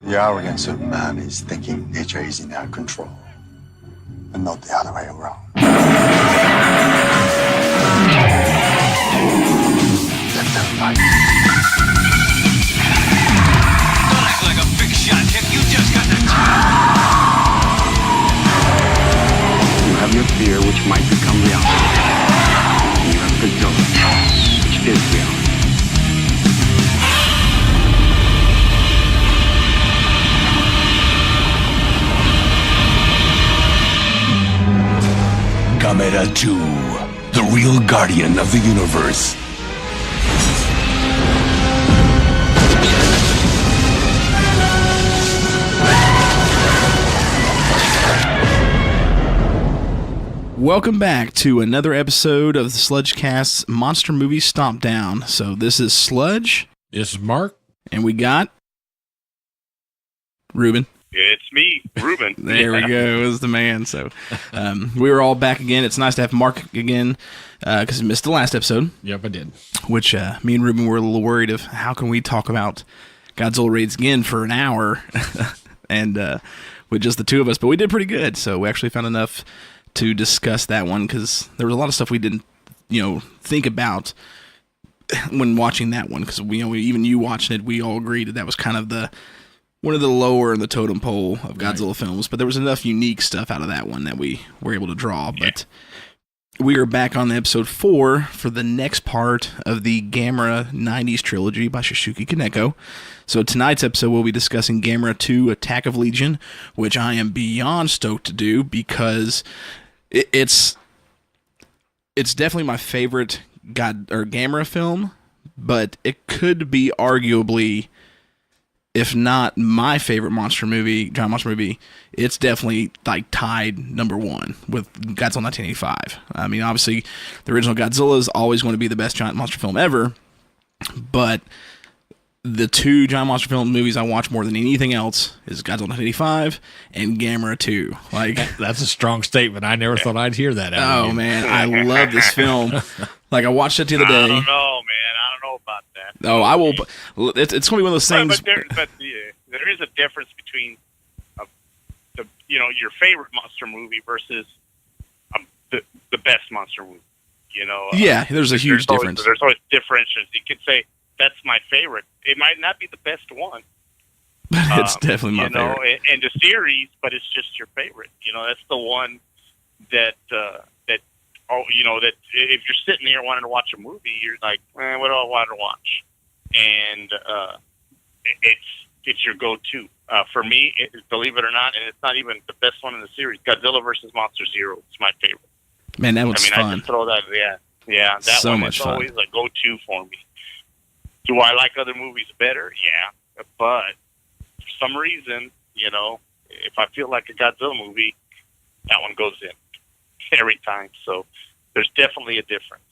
The arrogant Superman is thinking nature is in our control, and not the other way around. Let them fight. Don't act like a big shot, Tip. You just got the You have your fear, which might become reality. You have Godzilla, which is reality. Gamera 2, the real guardian of the universe. Welcome back to another episode of the Sludge Cast's Monster Movie Stompdown. So this is Sludge. This is Mark. And we got Ruben. It's me, Ruben. There we go. It was the man. So we were all back again. It's nice to have Mark again because he missed the last episode. Yep, I did. Which me and Ruben were a little worried of how can we talk about Godzilla Raids again for an hour and with just the two of us. But we did pretty good. So we actually found enough to discuss that one because there was a lot of stuff we didn't, think about when watching that one. Because even you watching it, we all agreed that was kind of one of the lower in the totem pole of Godzilla films, but there was enough unique stuff out of that one that we were able to draw. But we are back on episode 4 for the next part of the Gamera 90s trilogy by Shusuke Kaneko. So tonight's episode we'll be discussing Gamera 2 Attack of Legion, which I am beyond stoked to do because it's definitely my favorite Gamera film, but it could be arguably, if not my favorite giant monster movie, it's definitely tied number 1 with Godzilla 1985. I mean, obviously, the original Godzilla is always going to be the best giant monster film ever, but the two giant monster film movies I watch more than anything else is Godzilla 1985 and Gamera 2. That's a strong statement. I never thought I'd hear that. Oh man, I love this film. I watched it the other day. I don't know, man. I don't know about that. Oh, I will. It's going to be one of those things. But there is a difference between your favorite monster movie versus the best monster movie. Yeah, there's a huge difference. There's always differences. You could say that's my favorite. It might not be the best one. But it's definitely my favorite. In the series, but it's just your favorite. That's the one that if you're sitting here wanting to watch a movie, you're like, what do I want to watch? And it's your go-to. For me, believe it or not, and it's not even the best one in the series, Godzilla vs. Monster Zero is my favorite. Man, that was fun. I just throw that, that so one much is fun. Always a go-to for me. Do I like other movies better? Yeah, but for some reason, if I feel like a Godzilla movie, that one goes in every time. So there's definitely a difference.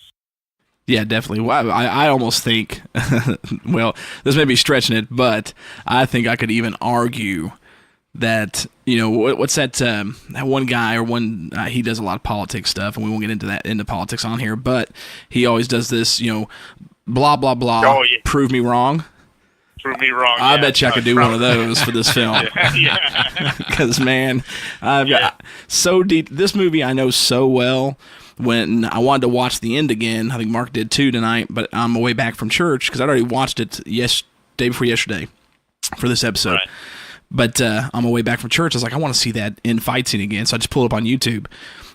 Yeah, definitely. Well, I almost think, well, this may be stretching it, but I think I could even argue that, what's that one guy he does a lot of politics stuff, and we won't get into politics on here, but he always does this, blah, blah, blah, prove me wrong. Prove me wrong. I bet you I could do one of those for this film. Because, man, I've got so deep. This movie I know so well. When I wanted to watch the end again, I think Mark did too tonight, but on my way back from church, because I'd already watched it day before yesterday for this episode. Right. But on my way back from church, I was like, I want to see that end fight scene again, so I just pulled it up on YouTube.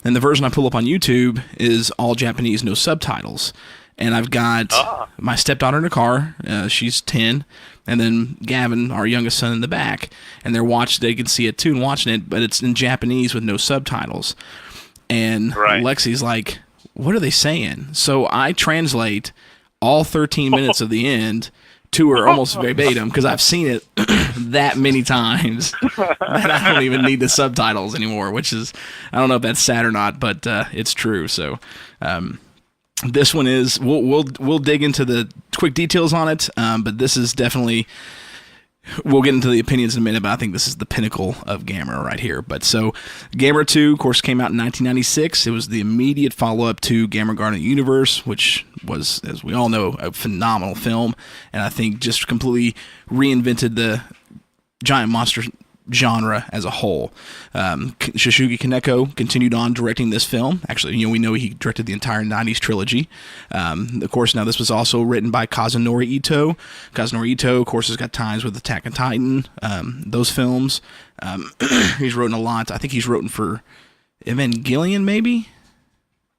And the version I pull up on YouTube is all Japanese, no subtitles. And I've got my stepdaughter in the car, she's 10, and then Gavin, our youngest son, in the back. And they can see it too and watching it, but it's in Japanese with no subtitles. And Lexi's like, what are they saying? So I translate all 13 minutes of the end to her almost verbatim because I've seen it that many times that I don't even need the subtitles anymore, which is, I don't know if that's sad or not, but it's true. So this one is, we'll dig into the quick details on it, but this is definitely, we'll get into the opinions in a minute, but I think this is the pinnacle of Gamera right here. But so, Gamera 2, of course, came out in 1996. It was the immediate follow-up to Gamera Guardian Universe, which was, as we all know, a phenomenal film, and I think just completely reinvented giant monster genre as a whole. Shusuke Kaneko continued on directing this film. Actually, we know he directed the entire 90s trilogy. Of course, now this was also written by Kazunori Ito. Kazunori Ito, of course, has got ties with Attack on Titan, those films. He's written a lot. I think he's written for Evangelion, maybe?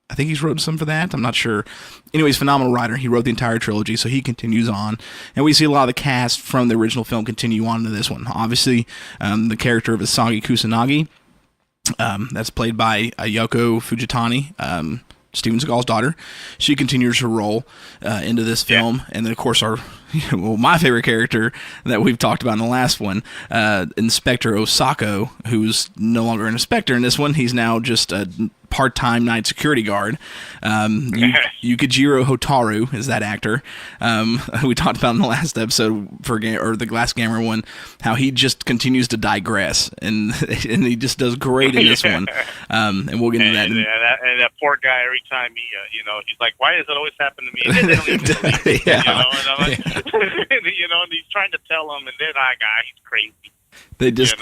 I think he's written some for that. I'm not sure. Anyways, phenomenal writer. He wrote the entire trilogy, so he continues on. And we see a lot of the cast from the original film continue on to this one. Obviously, the character of Asagi Kusanagi, that's played by Yoko Fujitani, Steven Seagal's daughter. She continues her role into this film. Yeah. And then, of course, my favorite character that we've talked about in the last one, Inspector Osako, who's no longer an inspector in this one. He's now just a part-time night security guard. Yukijiro Hotaru is that actor. We talked about in the last episode or the Glass Gamera one, how he just continues to digress, and he just does great in this one. And we'll get into that. And that poor guy, every time he's like, why does it always happen to me? And they don't even believe it, and I'm like, and he's trying to tell him, and then he's crazy. They just,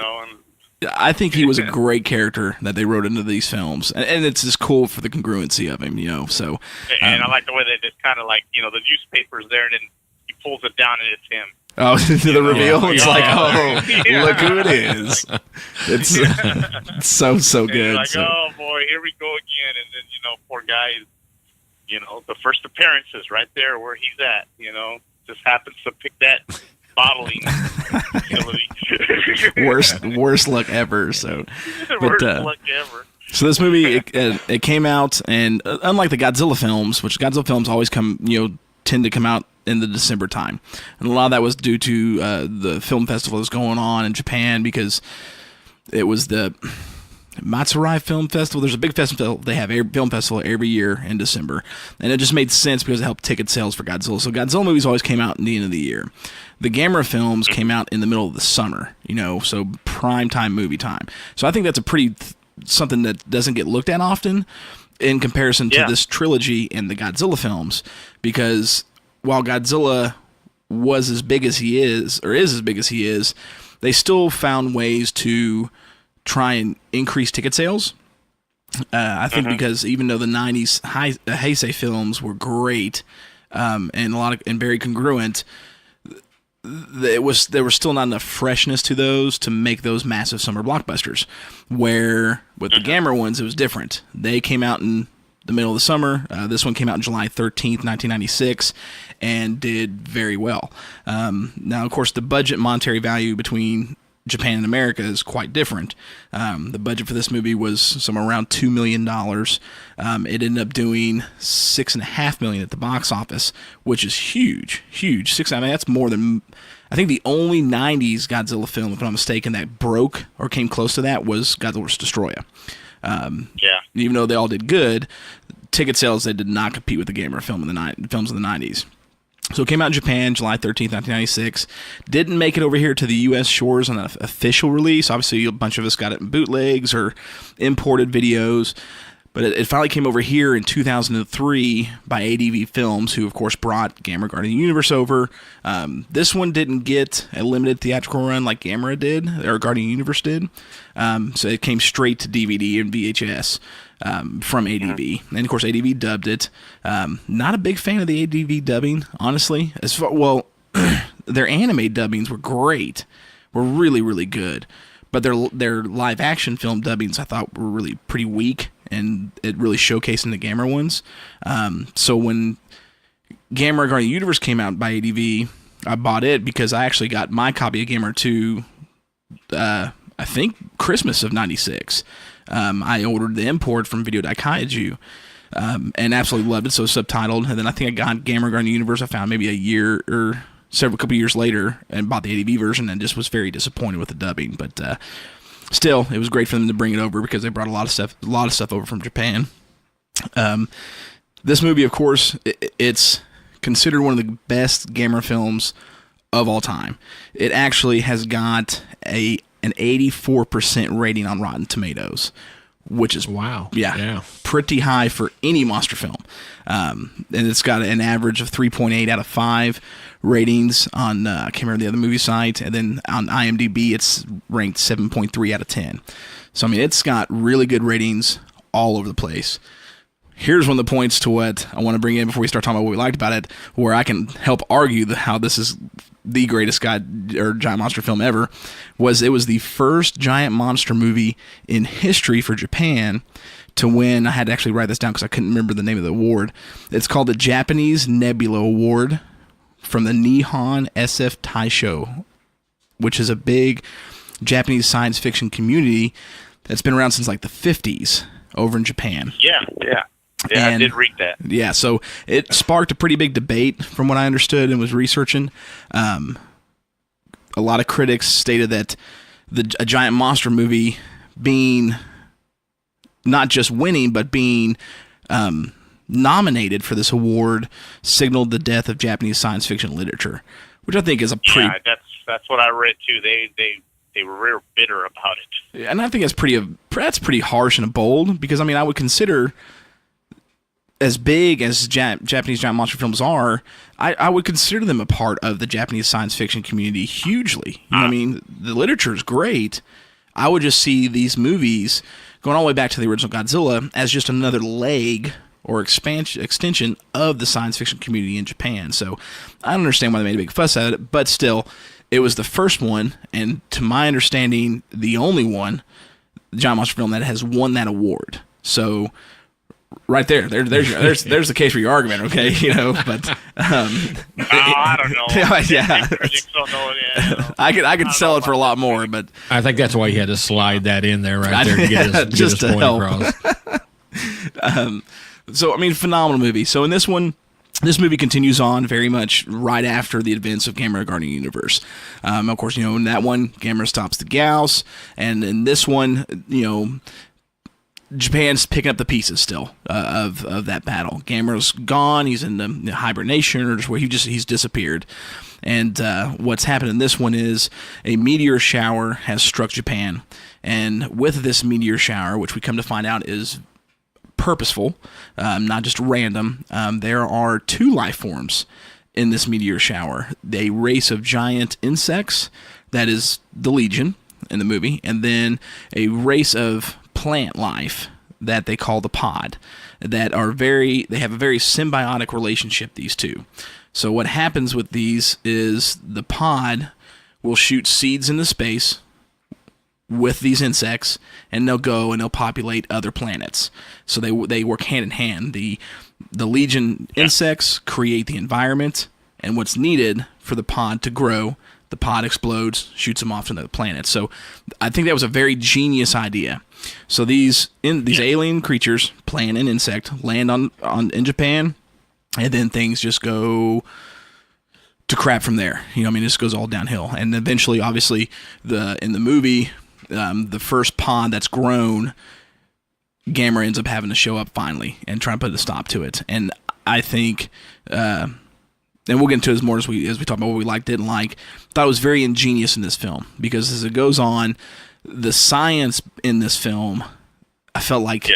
I think he was a great character that they wrote into these films, and it's just cool for the congruency of him, So, and I like the way they just kind of like, the newspaper's there, and then he pulls it down, and it's him. Oh, the reveal! It's like, look who it is! It's so good. Like, oh boy, here we go again, and then poor guy, the first appearance is right there where he's at. Just happens to pick that bottling facility. worst luck ever. So, worst luck ever. So this movie it came out, and unlike the Godzilla films, which Godzilla films always tend to come out in the December time, and a lot of that was due to the film festival that's going on in Japan, because it was the Matsurai Film Festival. There's a big festival they have, film festival every year in December, and it just made sense because it helped ticket sales for Godzilla. So Godzilla movies always came out in the end of the year. The Gamera films came out in the middle of the summer, so prime time movie time. So I think that's a pretty something that doesn't get looked at often in comparison to this trilogy and the Godzilla films, because while Godzilla was as big as he is, or is as big as he is, they still found ways to try and increase ticket sales. I think because even though the 90s Heisei films were great, and very congruent, there was still not enough freshness to those to make those massive summer blockbusters. Where with the Gamera ones, it was different. They came out in the middle of the summer. This one came out on July 13th, 1996, and did very well. Now, of course, the budget monetary value between Japan and America is quite different. The budget for this movie was somewhere around $2 million. It ended up doing $6.5 million at the box office, which is huge. That's more than, I think the only 90s Godzilla film, if I'm not mistaken, that broke or came close to that was Godzilla vs. Destroya. Even though they all did good, ticket sales, they did not compete with the Gamera film films in the 90s. So it came out in Japan, July 13th, 1996. Didn't make it over here to the U.S. shores on an official release. Obviously, a bunch of us got it in bootlegs or imported videos. But it finally came over here in 2003 by ADV Films, who, of course, brought Gamera Guardian of the Universe over. This one didn't get a limited theatrical run like Gamera did, or Guardian of the Universe did. So it came straight to DVD and VHS. From ADV. And, of course, ADV dubbed it. Not a big fan of the ADV dubbing, honestly. Their anime dubbings were great. Were really, really good. But their live-action film dubbings, I thought, were really pretty weak, and it really showcased the Gamera ones. So when Gamera Guardian of the Universe came out by ADV, I bought it because I actually got my copy of Gamera 2, I think, Christmas of 96. I ordered the import from Video Daikaiju, and absolutely loved it, so subtitled. And then I think I got Gamera Guardian of the Universe, I found maybe a year or couple years later, and bought the ADV version, and just was very disappointed with the dubbing. But still, it was great for them to bring it over because they brought a lot of stuff over from Japan. This movie, of course, it's considered one of the best Gamera films of all time. It actually has got an 84% rating on Rotten Tomatoes, which is Wow. yeah, pretty high for any monster film. And it's got an average of 3.8 out of 5 ratings on I can't remember the other movie site, and then on IMDb it's ranked 7.3 out of 10. So I mean, it's got really good ratings all over the place. Here's one of the points to what I want to bring in before we start talking about what we liked about it, where I can help argue how this is the greatest giant monster film ever. It was the first giant monster movie in history for Japan to win. I had to actually write this down because I couldn't remember the name of the award. It's called the Japanese Nebula Award from the Nihon SF Taisho, which is a big Japanese science fiction community that's been around since like the 50s over in Japan. Yeah, I did read that. Yeah, so it sparked a pretty big debate from what I understood and was researching. A lot of critics stated that a giant monster movie being not just winning, but being nominated for this award signaled the death of Japanese science fiction literature, which I think is a pretty... Yeah, that's what I read too. They were real bitter about it. And I think that's pretty harsh and bold, because I mean, I would consider, as big as Japanese giant monster films are, I would consider them a part of the Japanese science fiction community hugely. You know what I mean? The literature is great. I would just see these movies, going all the way back to the original Godzilla, as just another leg or extension of the science fiction community in Japan. So I don't understand why they made a big fuss out of it, but still, it was the first one, and to my understanding, the only one, giant monster film, that has won that award. So right there's the case for your argument, okay? You know, but I don't know. Yeah, Critics don't know it yet. I could sell it for a lot more, but I think that's why he had to slide that in there right there to get his to point help. across. So I mean, phenomenal movie. So in this one, this movie continues on very much right after the events of Gamera Guardian Universe. Of course, you know, in that one, Gamera stops the Gauss, and in this one, you know, Japan's picking up the pieces still of that battle. Gamera's gone; he's in the hibernation, or just where he's disappeared. And what's happened in this one is a meteor shower has struck Japan, and with this meteor shower, which we come to find out is purposeful, not just random. There are 2 life forms in this meteor shower. A race of giant insects, that is the Legion in the movie, and then a race of plant life that they call the Pod, that they have a very symbiotic relationship, these two. So what happens with these is the Pod will shoot seeds into space with these insects, and they'll go and they'll populate other planets. So they work hand in hand. The Legion insects create the environment, and what's needed for the Pod to grow, the Pod explodes, shoots them off to another planet. So I think that was a very genius idea. So these alien creatures, plant and insect, land in Japan, and then things just go to crap from there. You know, I mean, this goes all downhill. And eventually, obviously, in the movie, the first Pod that's grown, Gamera ends up having to show up finally and try and put a stop to it. And I think, and we'll get into it more as we talk about what we liked, didn't like, thought it was very ingenious in this film, because as it goes on, the science in this film, I felt like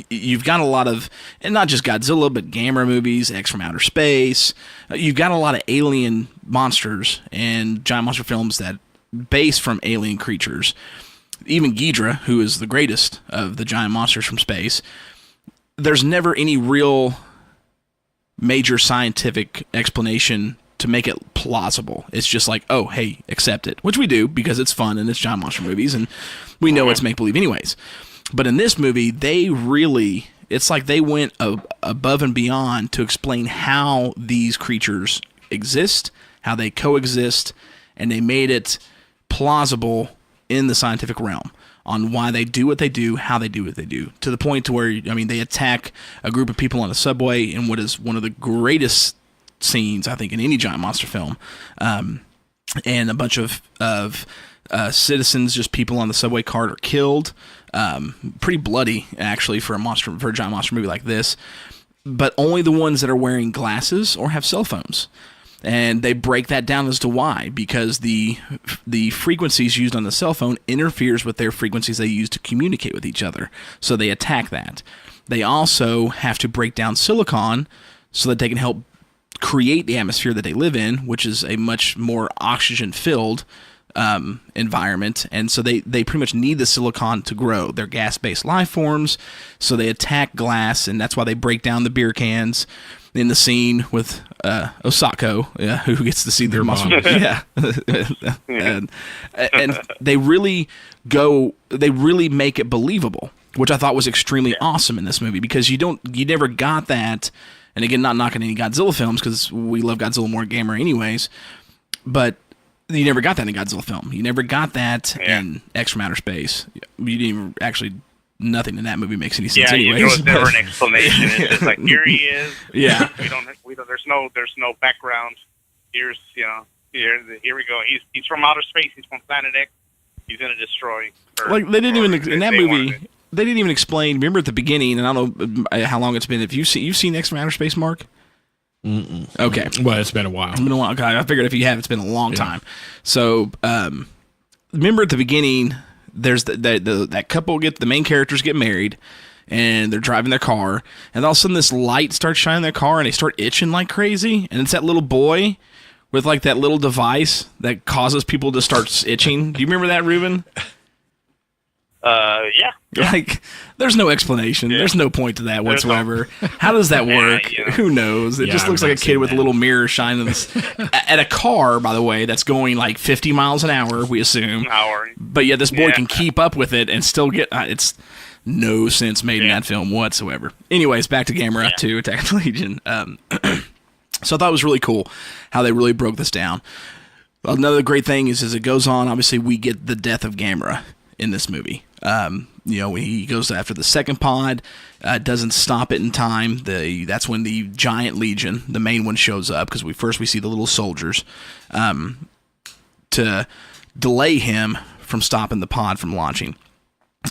you've got a lot of, and not just Godzilla, but Gamera movies, X from Outer Space. You've got a lot of alien monsters and giant monster films that base from alien creatures. Even Ghidorah, who is the greatest of the giant monsters from space, there's never any real major scientific explanation to make it plausible. It's just like, oh, hey, accept it, which we do because it's fun and it's giant monster movies, and we know it's make-believe anyways. But in this movie, it's like they went above and beyond to explain how these creatures exist, how they coexist, and they made it plausible in the scientific realm on why they do what they do, how they do what they do, to the point to where, I mean, they attack a group of people on a subway in what is one of the greatest scenes, I think, in any giant monster film, and a bunch of citizens, just people on the subway cart, are killed. Pretty bloody, actually, for a giant monster movie like this, but only the ones that are wearing glasses or have cell phones. And they break that down as to why, because the frequencies used on the cell phone interferes with their frequencies they use to communicate with each other. So they attack that. They also have to break down silicon so that they can help create the atmosphere that they live in, which is a much more oxygen-filled environment. And so they pretty much need the silicon to grow. They're gas-based life forms, so they attack glass, and that's why they break down the beer cans in the scene with Osako, who gets to see their muscle. Yeah. and they really make it believable, which I thought was extremely awesome in this movie, because you never got that. And again, not knocking any Godzilla films, because we love Godzilla more Gamera anyways, but you never got that in a Godzilla film. You never got that in X from Outer Space. You didn't even nothing in that movie makes any sense anyways. There was never an explanation. It's just like, here he is. Yeah. There's no background. Here we go. He's from outer space. He's from planet X. He's going to destroy. Like, they didn't even, in that movie, they didn't even explain. Remember at the beginning, and I don't know how long it's been. If you've seen X from Outer Space, Mark? Mm-mm. Okay. Well, it's been a while. It's been a while. Okay, I figured if you have, it's been a long time. So, remember at the beginning, there's that couple the main characters get married, and they're driving their car, and all of a sudden this light starts shining in their car, and they start itching like crazy, and it's that little boy with like that little device that causes people to start itching. Do you remember that, Ruben? Yeah. Like, there's no explanation. Yeah. There's no point to that whatsoever. How does that work? Who knows? It just looks like a kid with a little mirror shining at a car, by the way, that's going like 50 miles an hour, we assume. But yeah, this boy can keep up with it and still get... it's no sense made in that film whatsoever. Anyways, back to Gamera 2, Attack of the Legion. So I thought it was really cool how they really broke this down. Another great thing is, as it goes on, obviously we get the death of Gamera in this movie. When he goes after the second pod, doesn't stop it in time. That's when the giant legion, the main one, shows up, because we see the little soldiers to delay him from stopping the pod from launching,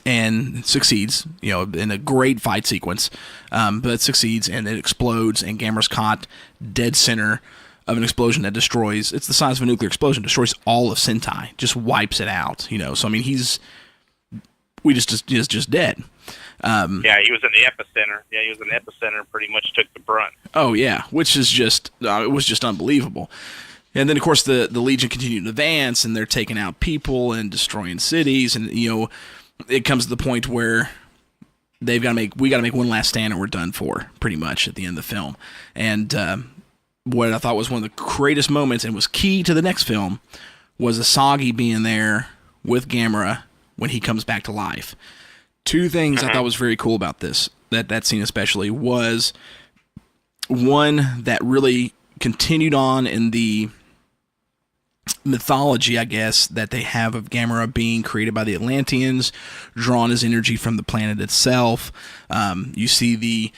and succeeds. In a great fight sequence, but it succeeds, and it explodes, and Gamera's caught dead center of an explosion that destroys. It's the size of a nuclear explosion. Destroys all of Sentai. Just wipes it out. So I mean, he's just dead. He was in the epicenter. Yeah, he was in the epicenter. Pretty much took the brunt. Oh yeah, which is just it was just unbelievable. And then of course the Legion continued to advance, and they're taking out people and destroying cities, and it comes to the point where we got to make one last stand, and we're done for, pretty much at the end of the film. And what I thought was one of the greatest moments, and was key to the next film, was Asagi being there with Gamera when he comes back to life. Two things I thought was very cool about that scene especially, was one that really continued on in the mythology, I guess, that they have of Gamera being created by the Atlanteans, drawn his energy from the planet itself. You see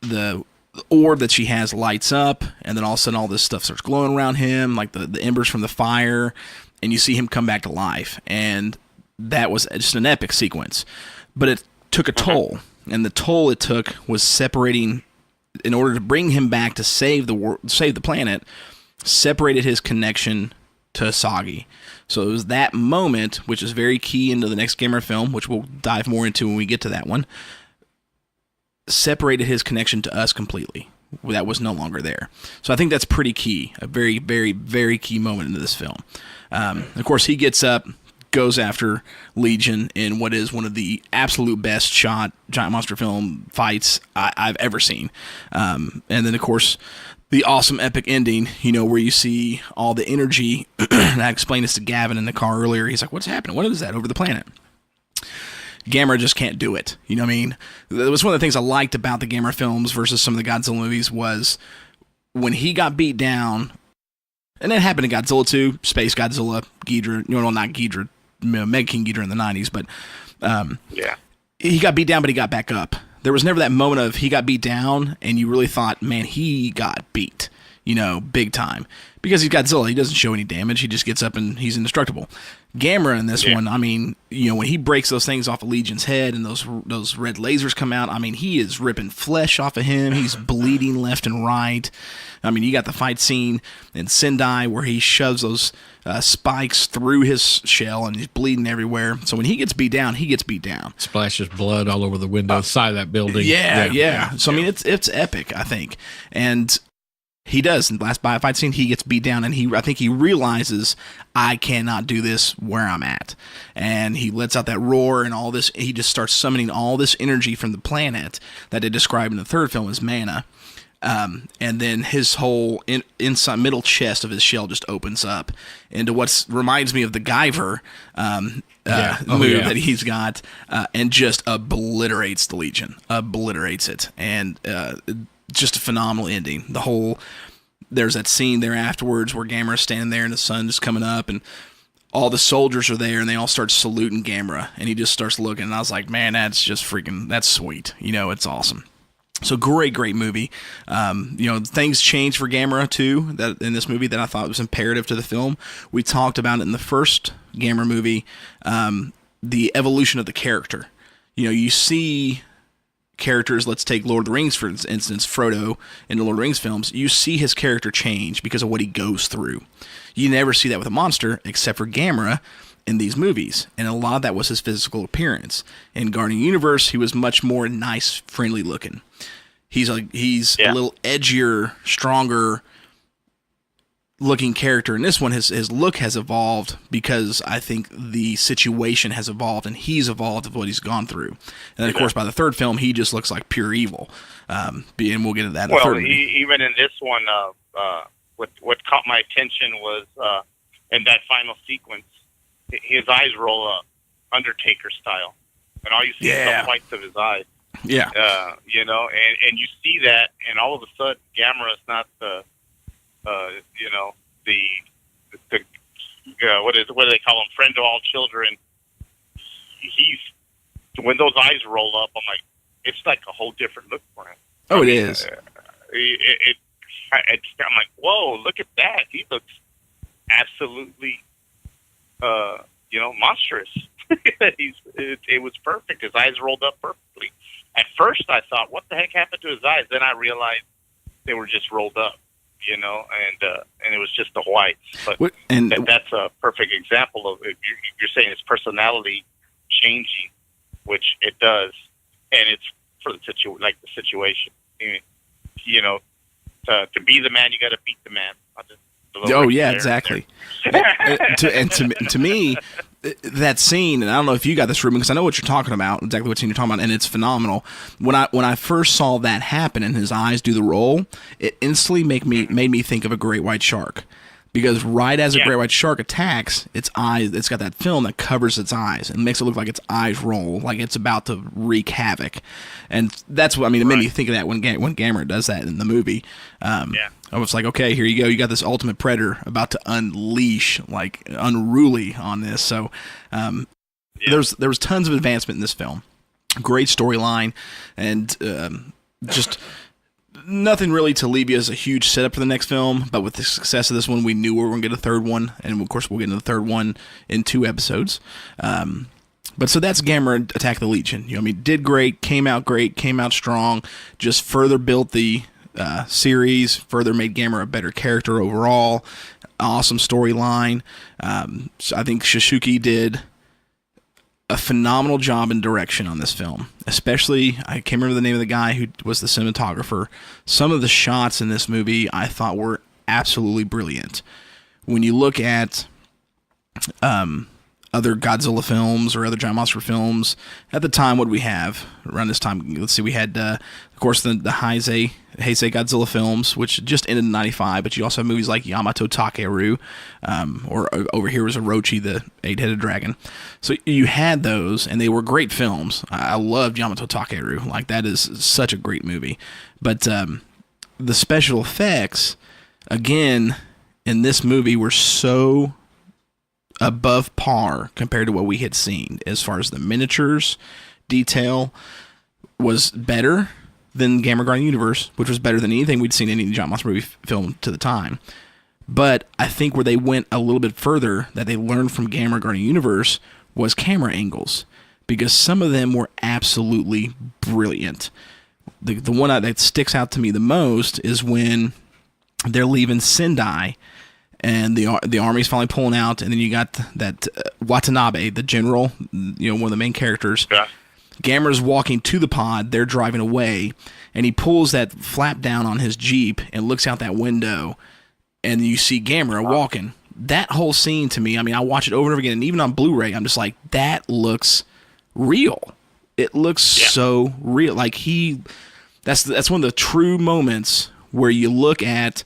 the orb that she has lights up, and then all of a sudden all this stuff starts glowing around him, like the embers from the fire, and you see him come back to life. And that was just an epic sequence. But it took a toll, and the toll it took was separating, in order to bring him back to save the planet, separated his connection to Asagi. So it was that moment, which is very key into the next Gamera film, which we'll dive more into when we get to that one, separated his connection to us completely. That was no longer there. So I think that's pretty key, a very, very, very key moment into this film. Of course, he gets up, goes after Legion in what is one of the absolute best shot giant monster film fights I've ever seen. And then, of course, the awesome epic ending, where you see all the energy. And I explained this to Gavin in the car earlier. He's like, what's happening? What is that over the planet? Gamera just can't do it. You know what I mean? That was one of the things I liked about the Gamera films versus some of the Godzilla movies, was when he got beat down, and that happened in Godzilla 2, Space Godzilla, Ghidorah, not Ghidorah, Mega King Ghidorah in the 90s, but he got beat down, but he got back up. There was never that moment of he got beat down and you really thought, man, he got beat, big time. Because he's Godzilla, he doesn't show any damage, he just gets up and he's indestructible. Gamera in this one, I mean, when he breaks those things off of Legion's head and those red lasers come out, I mean, he is ripping flesh off of him. He's bleeding left and right. I mean, you got the fight scene in Sendai where he shoves those spikes through his shell and he's bleeding everywhere. So when he gets beat down, he gets beat down. Splashes blood all over the window side of that building. Yeah. So I mean, it's epic, I think, and he does. In the last fight scene, he gets beat down, and I think he realizes, I cannot do this where I'm at. And he lets out that roar and all this. He just starts summoning all this energy from the planet that they describe in the third film as mana. And then his whole inside middle chest of his shell just opens up into what reminds me of the Guyver move that he's got, and just obliterates the Legion. Obliterates it. And just a phenomenal ending. There's that scene there afterwards where Gamera's standing there and the sun is coming up and all the soldiers are there and they all start saluting Gamera and he just starts looking and I was like, man, that's just that's sweet. It's awesome. So great movie. Things change for Gamera too that in this movie that I thought was imperative to the film. We talked about it in the first Gamera movie, the evolution of the character. You see characters, let's take Lord of the Rings, for instance, Frodo in the Lord of the Rings films, you see his character change because of what he goes through. You never see that with a monster except for Gamera in these movies, and a lot of that was his physical appearance. In Guardian Universe, he was much more nice, friendly looking. He's a little edgier, stronger looking character. In this one, his look has evolved because I think the situation has evolved and he's evolved of what he's gone through. And then, of course, by the third film, he just looks like pure evil. And we'll get into that in the third movie. Even in this one, what caught my attention was in that final sequence, his eyes roll up, Undertaker style. And all you see is the whites of his eyes. Yeah. And you see that, and all of a sudden, Gamera is not the what do they call him? Friend to all children. When those eyes roll up, I'm like, it's like a whole different look for him. Oh, it is. I'm like, whoa, look at that. He looks absolutely, monstrous. It was perfect. His eyes rolled up perfectly. At first, I thought, what the heck happened to his eyes? Then I realized they were just rolled up. And it was just the whites. But that's a perfect example of you're saying his personality changing, which it does, and it's for the situation. To be the man, you got to beat the man. Exactly. To me, that scene, and I don't know if you got this, Ruben, because I know what you're talking about, exactly what scene you're talking about, and it's phenomenal. When I first saw that happen and his eyes do the roll, it instantly made me think of a great white shark. Because right as a great white shark attacks, its eyes, it's got that film that covers its eyes and makes it look like its eyes roll, like it's about to wreak havoc. And that's what, it made me think of that when Gamera does that in the movie. I was like, okay, here you go. You got this ultimate predator about to unleash, like, unruly on this. So there was tons of advancement in this film. Great storyline, and just nothing really to leave you as a huge setup for the next film. But with the success of this one, we knew we were going to get a third one. And, of course, we'll get into the third one in 2 episodes. But so that's Gamera Attack of the Legion. Did great, came out strong, just further built the series, further made Gamera a better character overall. Awesome storyline. So I think Shishuki did a phenomenal job in direction on this film. Especially, I can't remember the name of the guy who was the cinematographer. Some of the shots in this movie I thought were absolutely brilliant. When you look at other Godzilla films or other giant monster films, at the time, what did we have around this time? Let's see, we had, of course, the Heisei Godzilla films, which just ended in 95, but you also have movies like Yamato Takeru, or over here was Orochi, the 8-headed dragon. So you had those, and they were great films. I loved Yamato Takeru. Like, that is such a great movie. But the special effects, again, in this movie were so above par compared to what we had seen. As far as the miniatures detail was better than Gamera Guardian Universe, which was better than anything we'd seen in any giant monster movie film to the time. But I think where they went a little bit further, that they learned from Gamera Guardian Universe, was camera angles, because some of them were absolutely brilliant. The one that sticks out to me the most is when they're leaving Sendai, and the army's finally pulling out, and then you got that Watanabe, the general, one of the main characters. Yeah. Gamera's walking to the pod, they're driving away, and he pulls that flap down on his Jeep and looks out that window, and you see Gamera walking. That whole scene to me, I mean, I watch it over and over again, and even on Blu-ray, I'm just like, that looks real. It looks so real. Like that's one of the true moments where you look at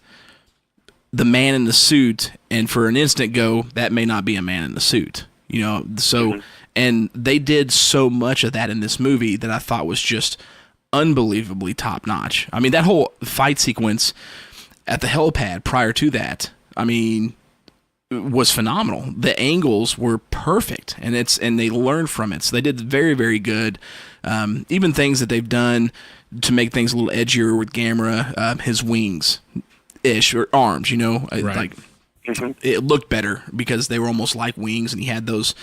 the man in the suit, and for an instant go, that may not be a man in the suit. And they did so much of that in this movie that I thought was just unbelievably top-notch. I mean, that whole fight sequence at the helipad prior to that, I mean, was phenomenal. The angles were perfect, and they learned from it. So they did very, very good. Even things that they've done to make things a little edgier with Gamera, his wings-ish, or arms, Right. like... It looked better because they were almost like wings, and he had those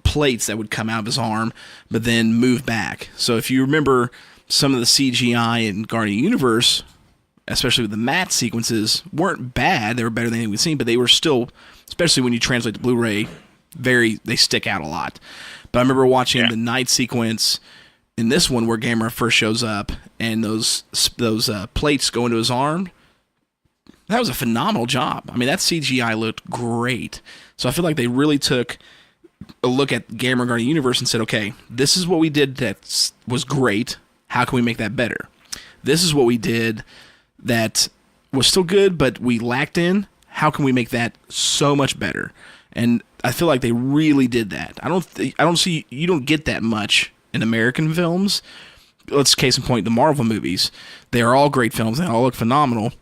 plates that would come out of his arm but then move back. So if you remember some of the CGI in Guardian Universe, especially with the matte sequences, weren't bad. They were better than anything we've seen, but they were still, especially when you translate to Blu-ray, they stick out a lot. But I remember watching the night sequence in this one where Gamera first shows up and those plates go into his arm. That was a phenomenal job. I mean, that CGI looked great. So I feel like they really took a look at Gamera Guardian Universe and said, okay, this is what we did that was great. How can we make that better? This is what we did that was still good, but we lacked in. How can we make that so much better? And I feel like they really did that. I don't see, you don't get that much in American films. Let's case in point the Marvel movies. They are all great films. They all look phenomenal.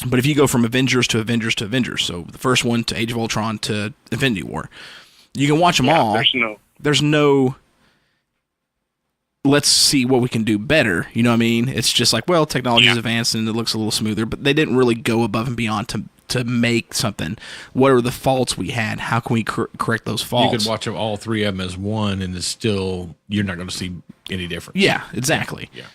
But if you go from Avengers to Avengers to Avengers, so the first one to Age of Ultron to Infinity War, you can watch them all. There's no, let's see what we can do better. You know what I mean? It's just like, well, technology's advanced and it looks a little smoother, but they didn't really go above and beyond to make something. What are the faults we had? How can we correct those faults? You could watch all three of them as one, and it's still, you're not going to see any difference. Yeah, exactly. Yeah.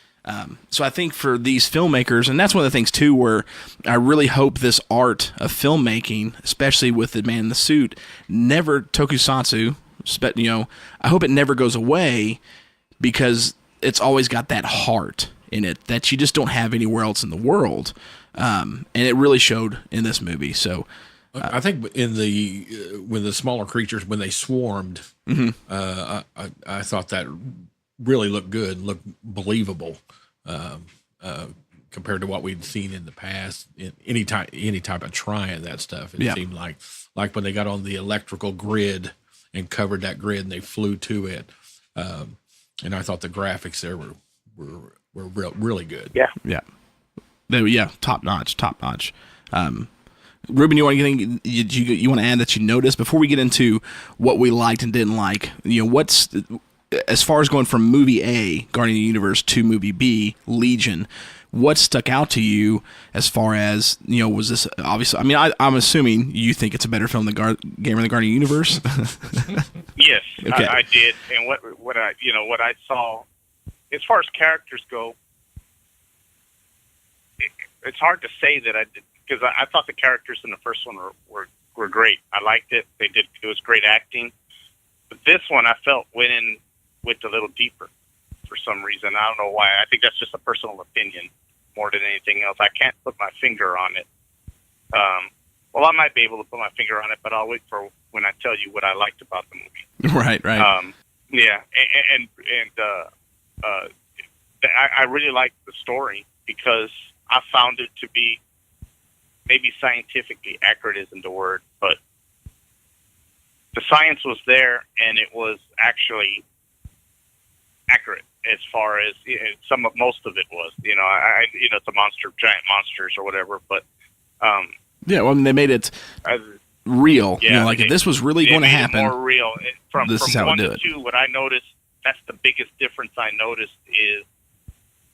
So I think for these filmmakers, and that's one of the things too, where I really hope this art of filmmaking, especially with the man in the suit, never tokusatsu. I hope it never goes away, because it's always got that heart in it that you just don't have anywhere else in the world, and it really showed in this movie. So I think in when the smaller creatures, when they swarmed, I thought that really looked good, looked believable, compared to what we'd seen in the past. In any type of trying that stuff, it seemed like when they got on the electrical grid and covered that grid and they flew to it. And I thought the graphics there were really good. Yeah, top notch. Ruben, you want you want to add that you noticed before we get into what we liked and didn't like? What's, as far as going from movie A, Guardian of the Universe, to movie B, Legion, what stuck out to you as far as, was this obviously, I mean, I'm assuming you think it's a better film than Gamera the Guardian Universe? Yes, okay. I did. And what I saw, as far as characters go, it's hard to say that I did, because I thought the characters in the first one were great. I liked it. It was great acting. But this one I felt went a little deeper for some reason. I don't know why. I think that's just a personal opinion more than anything else. I can't put my finger on it. Well, I might be able to put my finger on it, but I'll wait for when I tell you what I liked about the movie. Right. Yeah, I really liked the story because I found it to be, maybe scientifically accurate isn't the word, but the science was there and it was actually accurate as far as most of it was. It's a monster, giant monsters or whatever, but they made it real. Yeah, if this was really going to happen, more real. From this is how 1 we to do it. 2, what I noticed, that's the biggest difference I noticed, is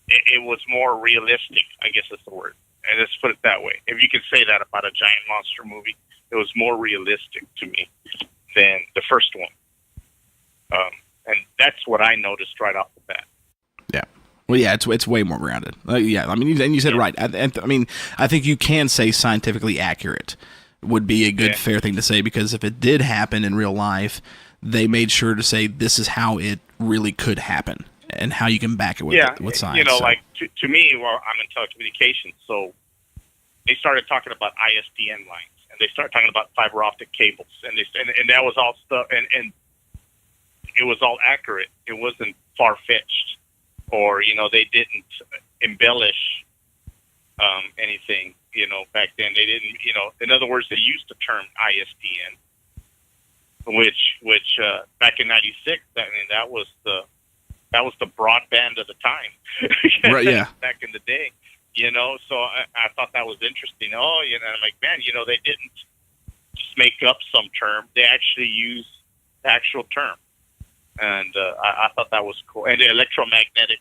it was more realistic, I guess is the word. And let's put it that way. If you could say that about a giant monster movie, it was more realistic to me than the first one. And that's what I noticed right off the bat. Yeah. Well, yeah, it's way more grounded. Yeah, I mean, and you said it right. I mean, I think you can say scientifically accurate would be a good, fair thing to say, because if it did happen in real life, they made sure to say this is how it really could happen and how you can back it with science. You know, like to me, well, I'm in telecommunications, so they started talking about ISDN lines, and they started talking about fiber optic cables, and that was all stuff, and it was all accurate. It wasn't far-fetched, or, you know, they didn't embellish anything, you know, back then. They didn't, you know, in other words, they used the term ISDN, which back in '96, I mean, that was the broadband of the time. Right, yeah. Back in the day, you know, so I thought that was interesting. Oh, you know, I'm like, man, you know, they didn't just make up some term. They actually used the actual term. And I thought that was cool. And the electromagnetic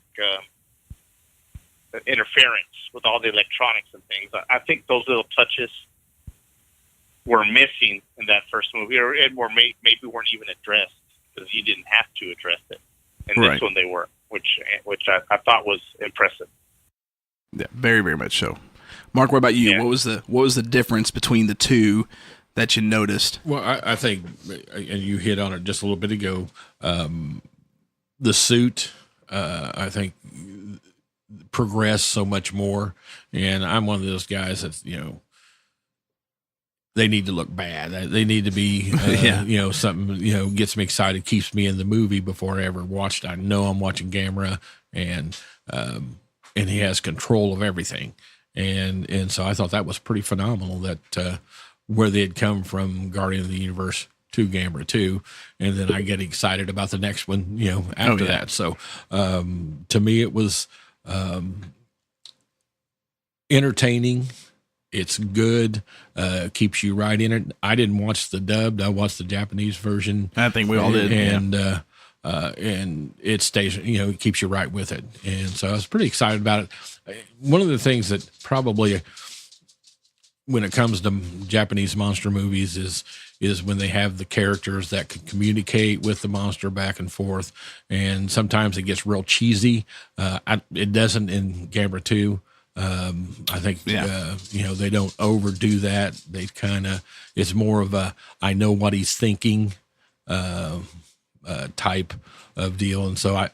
interference with all the electronics and things. I think those little touches were missing in that first movie, or maybe weren't even addressed, because you didn't have to address it. And this one they were, which I thought was impressive. Yeah, very, very much so. Mark, what about you? Yeah. What was the difference between the two that you noticed? Well, I think, and you hit on it just a little bit ago, the suit, I think, progressed so much more. And I'm one of those guys that's, you know, they need to look bad. They need to be, you know, something, you know, gets me excited, keeps me in the movie before I ever watched it. I know I'm watching Gamera, and he has control of everything. And so I thought that was pretty phenomenal, that where they had come from Guardian of the Universe to Gamera 2, and then I get excited about the next one, you know, after that. So to me, it was entertaining. It's good. Keeps you right in it. I didn't watch the dubbed. I watched the Japanese version. I think we all did. And it stays, you know, it keeps you right with it. And so I was pretty excited about it. One of the things that probably, when it comes to Japanese monster movies, is when they have the characters that can communicate with the monster back and forth. And sometimes it gets real cheesy. It doesn't in Gamera 2. I think, you know, they don't overdo that. They kind of, it's more of a, I know what he's thinking, type of deal. And so I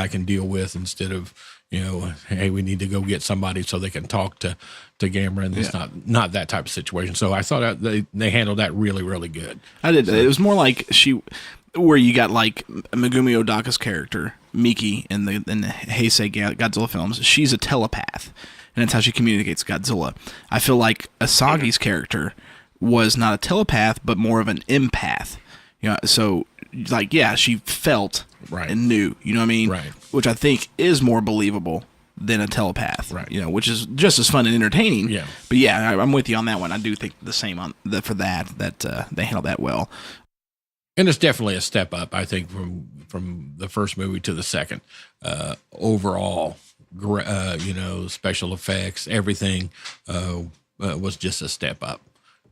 can deal with, instead of, you know, hey, we need to go get somebody so they can talk to Gamera, and it's not that type of situation. So I thought they handled that really, really good. I did. So, it was more like where you got like Megumi Odaka's character, Miki, in the Heisei Godzilla films. She's a telepath, and that's how she communicates Godzilla. I feel like Asagi's character was not a telepath, but more of an empath. You know, so like, yeah, she felt and knew, you know what I mean? Right. Which I think is more believable than a telepath, right? You know, which is just as fun and entertaining. Yeah. But yeah, I'm with you on that one. I do think the same for that they handled that well. And it's definitely a step up, I think, from the first movie to the second. Overall, you know, special effects, everything was just a step up,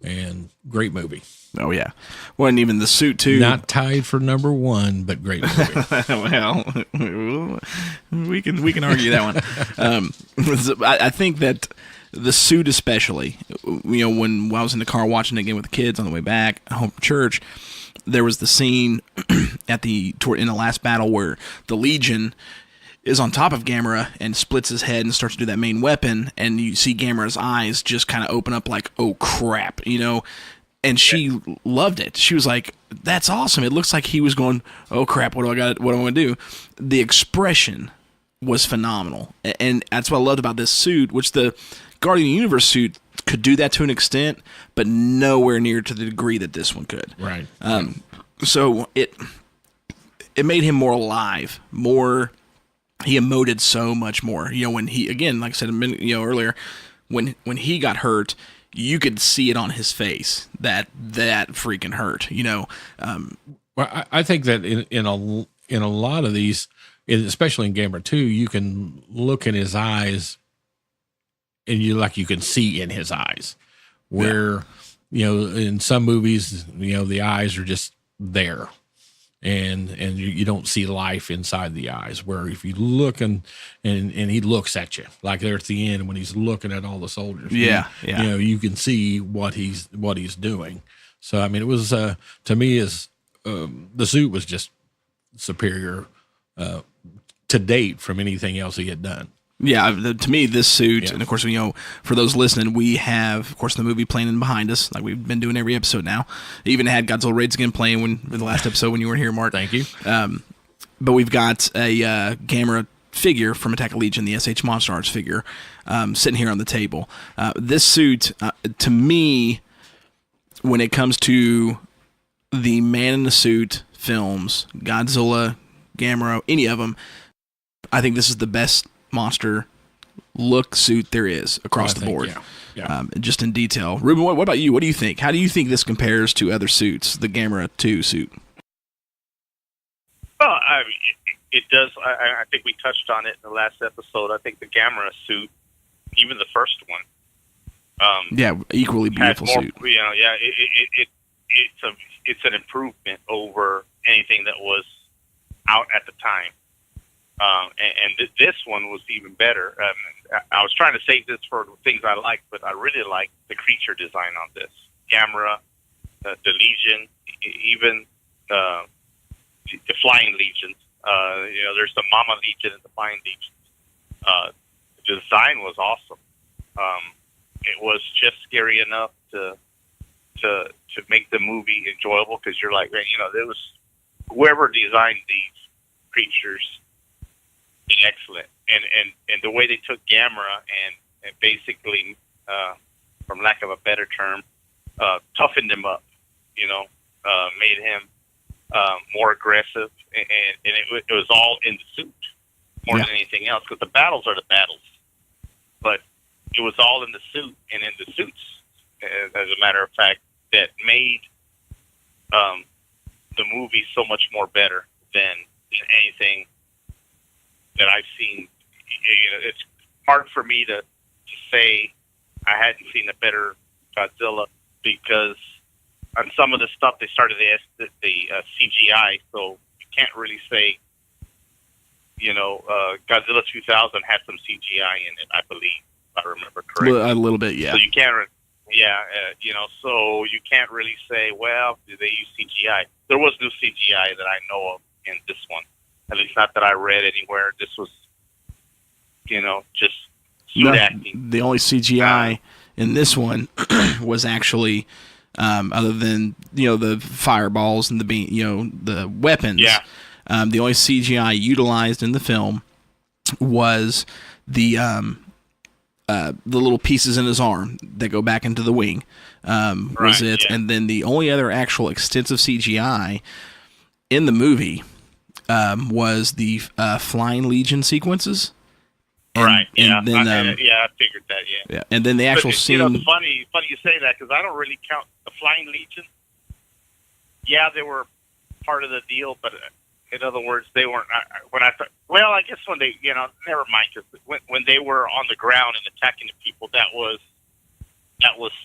and great movie. Oh yeah, well, and even the suit too. Not tied for number one, but great movie. Well, we can argue that one. I think that the suit, especially, you know, when I was in the car watching it again with the kids on the way back home from church, there was the scene in the last battle where the Legion is on top of Gamera and splits his head and starts to do that main weapon, and you see Gamera's eyes just kind of open up like, oh crap, you know. And she loved it. She was like, that's awesome. It looks like he was going, oh crap, what am I going to do? The expression was phenomenal. And that's what I loved about this suit, which the Guardian of the Universe suit could do that to an extent, but nowhere near to the degree that this one could. Right. So it made him more alive, more, he emoted so much more. You know, when he, again, like I said a minute, you know, earlier, when he got hurt, you could see it on his face that freaking hurt, you know. Well, I think that in a lot of these, especially in Gamera 2, you can look in his eyes and you can see in his eyes, where in some movies the eyes are just there, and you don't see life inside the eyes. Where if you look and he looks at you, like there at the end when he's looking at all the soldiers, you can see what he's doing. So I mean, it was to me the suit was just superior to date from anything else he had done. Yeah, to me, this suit, and of course, for those listening, we have, of course, the movie playing in behind us, like we've been doing every episode now. Even had Godzilla Raids Again playing in the last episode when you weren't here, Mark. Thank you. But we've got a Gamera figure from Attack of Legion, the SH Monster Arts figure, sitting here on the table. This suit, to me, when it comes to the Man in the Suit films, Godzilla, Gamera, any of them, I think this is the best monster look suit there is across the board. Just in detail. Ruben, what about you? What do you think? How do you think this compares to other suits, the Gamera 2 suit? Well, I mean, it does. I think we touched on it in the last episode. I think the Gamera suit, even the first one, equally beautiful suit. It's an improvement over anything that was out at the time. And this one was even better. I was trying to save this for things I like, but I really like the creature design on this. Gamera, the Legion, even the Flying Legions. There's the Mama Legion and the Flying Legion. The design was awesome. It was just scary enough to make the movie enjoyable, because you're like, there was whoever designed these creatures. Excellent, and the way they took Gamera and basically, from lack of a better term, toughened him up, made him more aggressive, and it was all in the suit more than anything else, because the battles are the battles, but it was all in the suit and in the suits, as a matter of fact, that made the movie so much more better than anything that I've seen. It's hard for me to say I hadn't seen a better Godzilla, because on some of the stuff they started the CGI, so you can't really say. Godzilla 2000 had some CGI in it, I believe, if I remember correctly. A little bit, yeah. So you can't, so you can't really say, well, did they use CGI? There was no CGI that I know of in this one. At least not that I read anywhere. This was, just suit acting. The only CGI in this one was actually, other than the fireballs and the weapons. Yeah. The only CGI utilized in the film was the little pieces in his arm that go back into the wing. Was it? Yeah. And then the only other actual extensive CGI in the movie was the Flying Legion sequences. And then, I figured that. Yeah, and then the actual scene. Funny you say that, because I don't really count the Flying Legion. Yeah, they were part of the deal, but in other words, they weren't. I guess when they, never mind. Because when they were on the ground and attacking the people, that was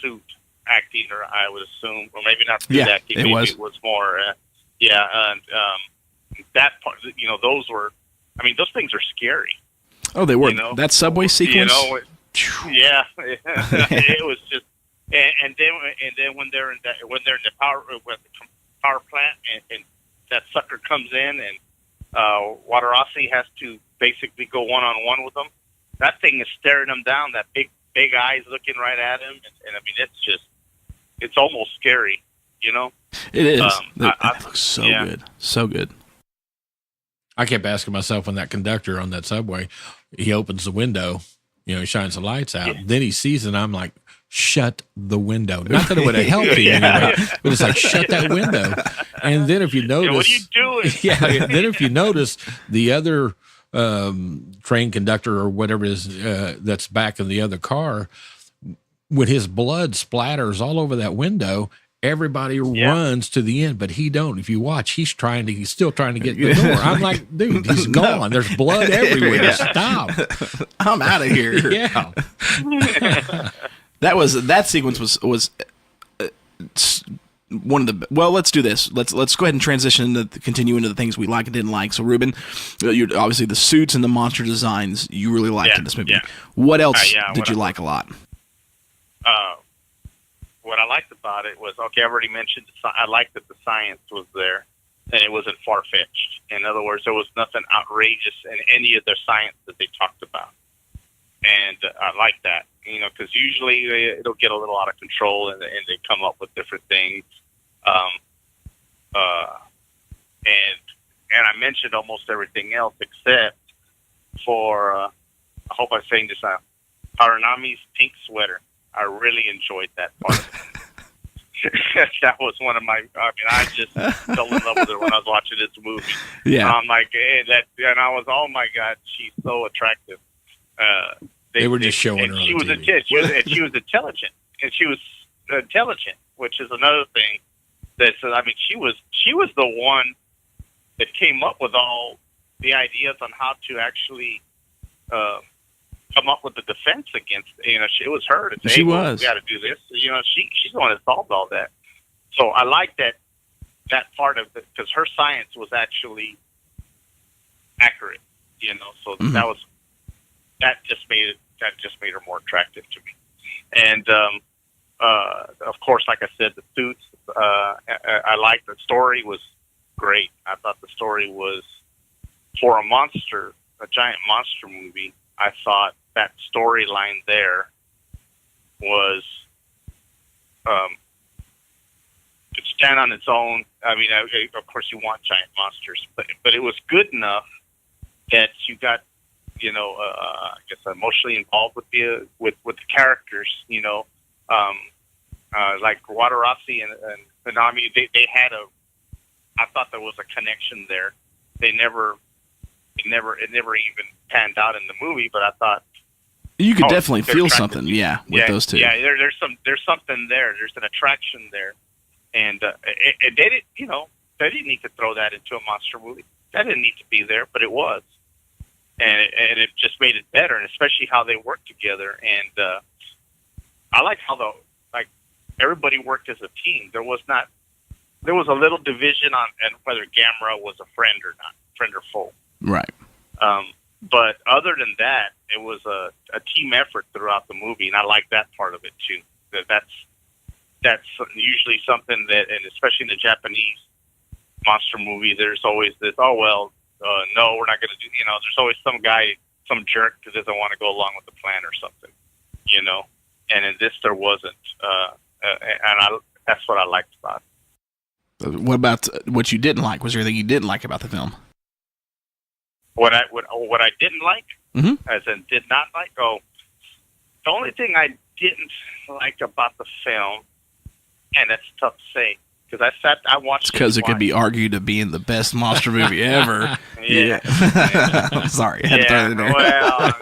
suit acting, or I would assume, or maybe not suit acting. Maybe it was more. And that part, those were. I mean, those things are scary. Oh, they were. That subway sequence. It was just, and then when they're in the power plant, and that sucker comes in, and Wadarasi has to basically go one-on-one with them. That thing is staring him down. That big eyes looking right at him, and I mean, it's almost scary. It is. It looks so good, so good. I kept asking myself, when that conductor on that subway, he opens the window, he shines the lights out. Yeah. Then he sees it, and I'm like, shut the window. Not that it would have helped him, but it's like, shut that window. And then if you notice, what are you doing? Then if you notice, the other train conductor or whatever it is that's back in the other car, when his blood splatters all over that window, everybody runs to the end, but he don't. If you watch, he's still trying to get to the door. I'm like, dude, he's gone. There's blood everywhere. Stop. I'm out of here. Yeah. That sequence was one of the. Well, let's do this. Let's go ahead and transition to continue into the things we like and didn't like. So, Ruben, you obviously the suits and the monster designs you really liked in this movie. Yeah. What else did you like a lot? What I liked about it was, okay, I've already mentioned, I liked that the science was there and it wasn't far-fetched. In other words, there was nothing outrageous in any of their science that they talked about. And I like that, because usually it'll get a little out of control and they come up with different things. And I mentioned almost everything else except for, I hope I'm saying this out, Haranami's pink sweater. I really enjoyed that part. That was one of my. I just fell in love with her when I was watching this movie. Yeah, I'm like, hey, and I was, oh my god, she's so attractive. They were just showing her. And she was intelligent, and she was intelligent, which is another thing. She was the one that came up with all the ideas on how to actually. Come up with the defense against, it was her to say, we got to do this. She's the one that solved all that. So I like that part of it because her science was actually accurate, so that just made her more attractive to me. And, of course, like I said, the suits, I liked the story was great. I thought the story was for a giant monster movie. I thought that storyline there was could stand on its own. I mean, of course, you want giant monsters, but it was good enough that you got, I guess, emotionally involved with the characters. Like Wadarasi and Hanami, they had I thought there was a connection there. It never even panned out in the movie, but I thought you could definitely feel something, with those two. Yeah, there's something there. There's an attraction there, and they didn't, they didn't need to throw that into a monster movie. That didn't need to be there, but it was, and it just made it better, and especially how they worked together. And I like how everybody worked as a team. There was a little division on whether Gamera was a friend or not, friend or foe. Right. But other than that, it was a team effort throughout the movie, and I like that part of it too. That's usually something that, and especially in the Japanese monster movie, there's always this, no, we're not going to do, there's always some guy, some jerk that doesn't want to go along with the plan or something, and in this there wasn't, that's what I liked about it. What about what you didn't like? Was there anything you didn't like about the film? What I didn't like, as in did not like. Oh, the only thing I didn't like about the film, and that's tough to say because I watched. Because it could be argued of being the best monster movie ever. Yeah. I'm sorry. I had to throw it in there. Well,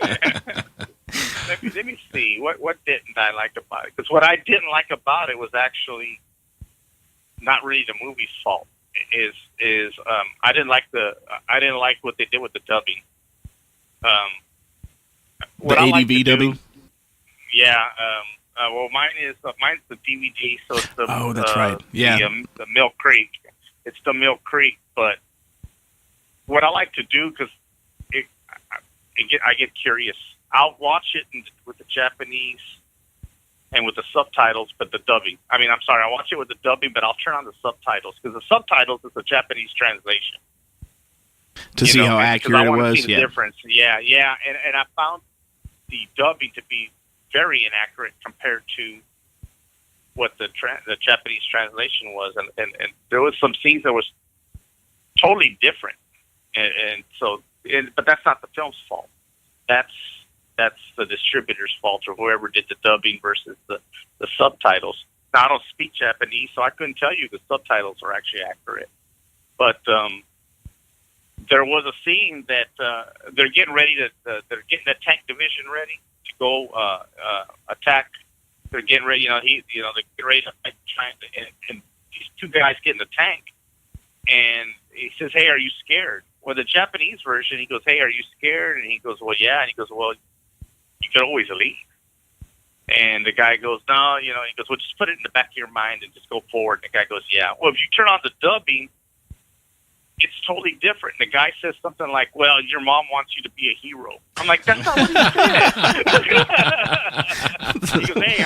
let me see. What didn't I like about it? Because what I didn't like about it was actually not really the movie's fault. I didn't like what they did with the dubbing. The ADV dubbing. Yeah. Well, mine's the DVD, so it's the. Oh, that's right. Yeah. The Mill Creek. It's the Mill Creek, but what I like to do because I get curious. I'll watch it with the Japanese and with the subtitles, but the dubbing. I mean, I'm sorry, I watch it with the dubbing, but I'll turn on the subtitles because the subtitles is a Japanese translation. To see how accurate it was. I want to see the difference. Yeah. And I found the dubbing to be very inaccurate compared to what the Japanese translation was. And there was some scenes that was totally different. But that's not the film's fault. That's the distributor's fault or whoever did the dubbing versus the subtitles. Now, I don't speak Japanese, so I couldn't tell you the subtitles are actually accurate. But there was a scene that they're getting ready they're getting the tank division ready to go attack they're getting ready. They're getting ready to fight, and these two guys get in the tank, and he says, "Hey, are you scared?" Well, the Japanese version, he goes, "Hey, are you scared?" And he goes, "Well, yeah." And he goes, "Well, you could always leave." And the guy goes, "No," he goes, "Well, just put it in the back of your mind and just go forward." And the guy goes, "Yeah." Well, if you turn on the dubbing, it's totally different. And the guy says something like, "Well, your mom wants you to be a hero." I'm like, that's not what he said. He goes, "Hey,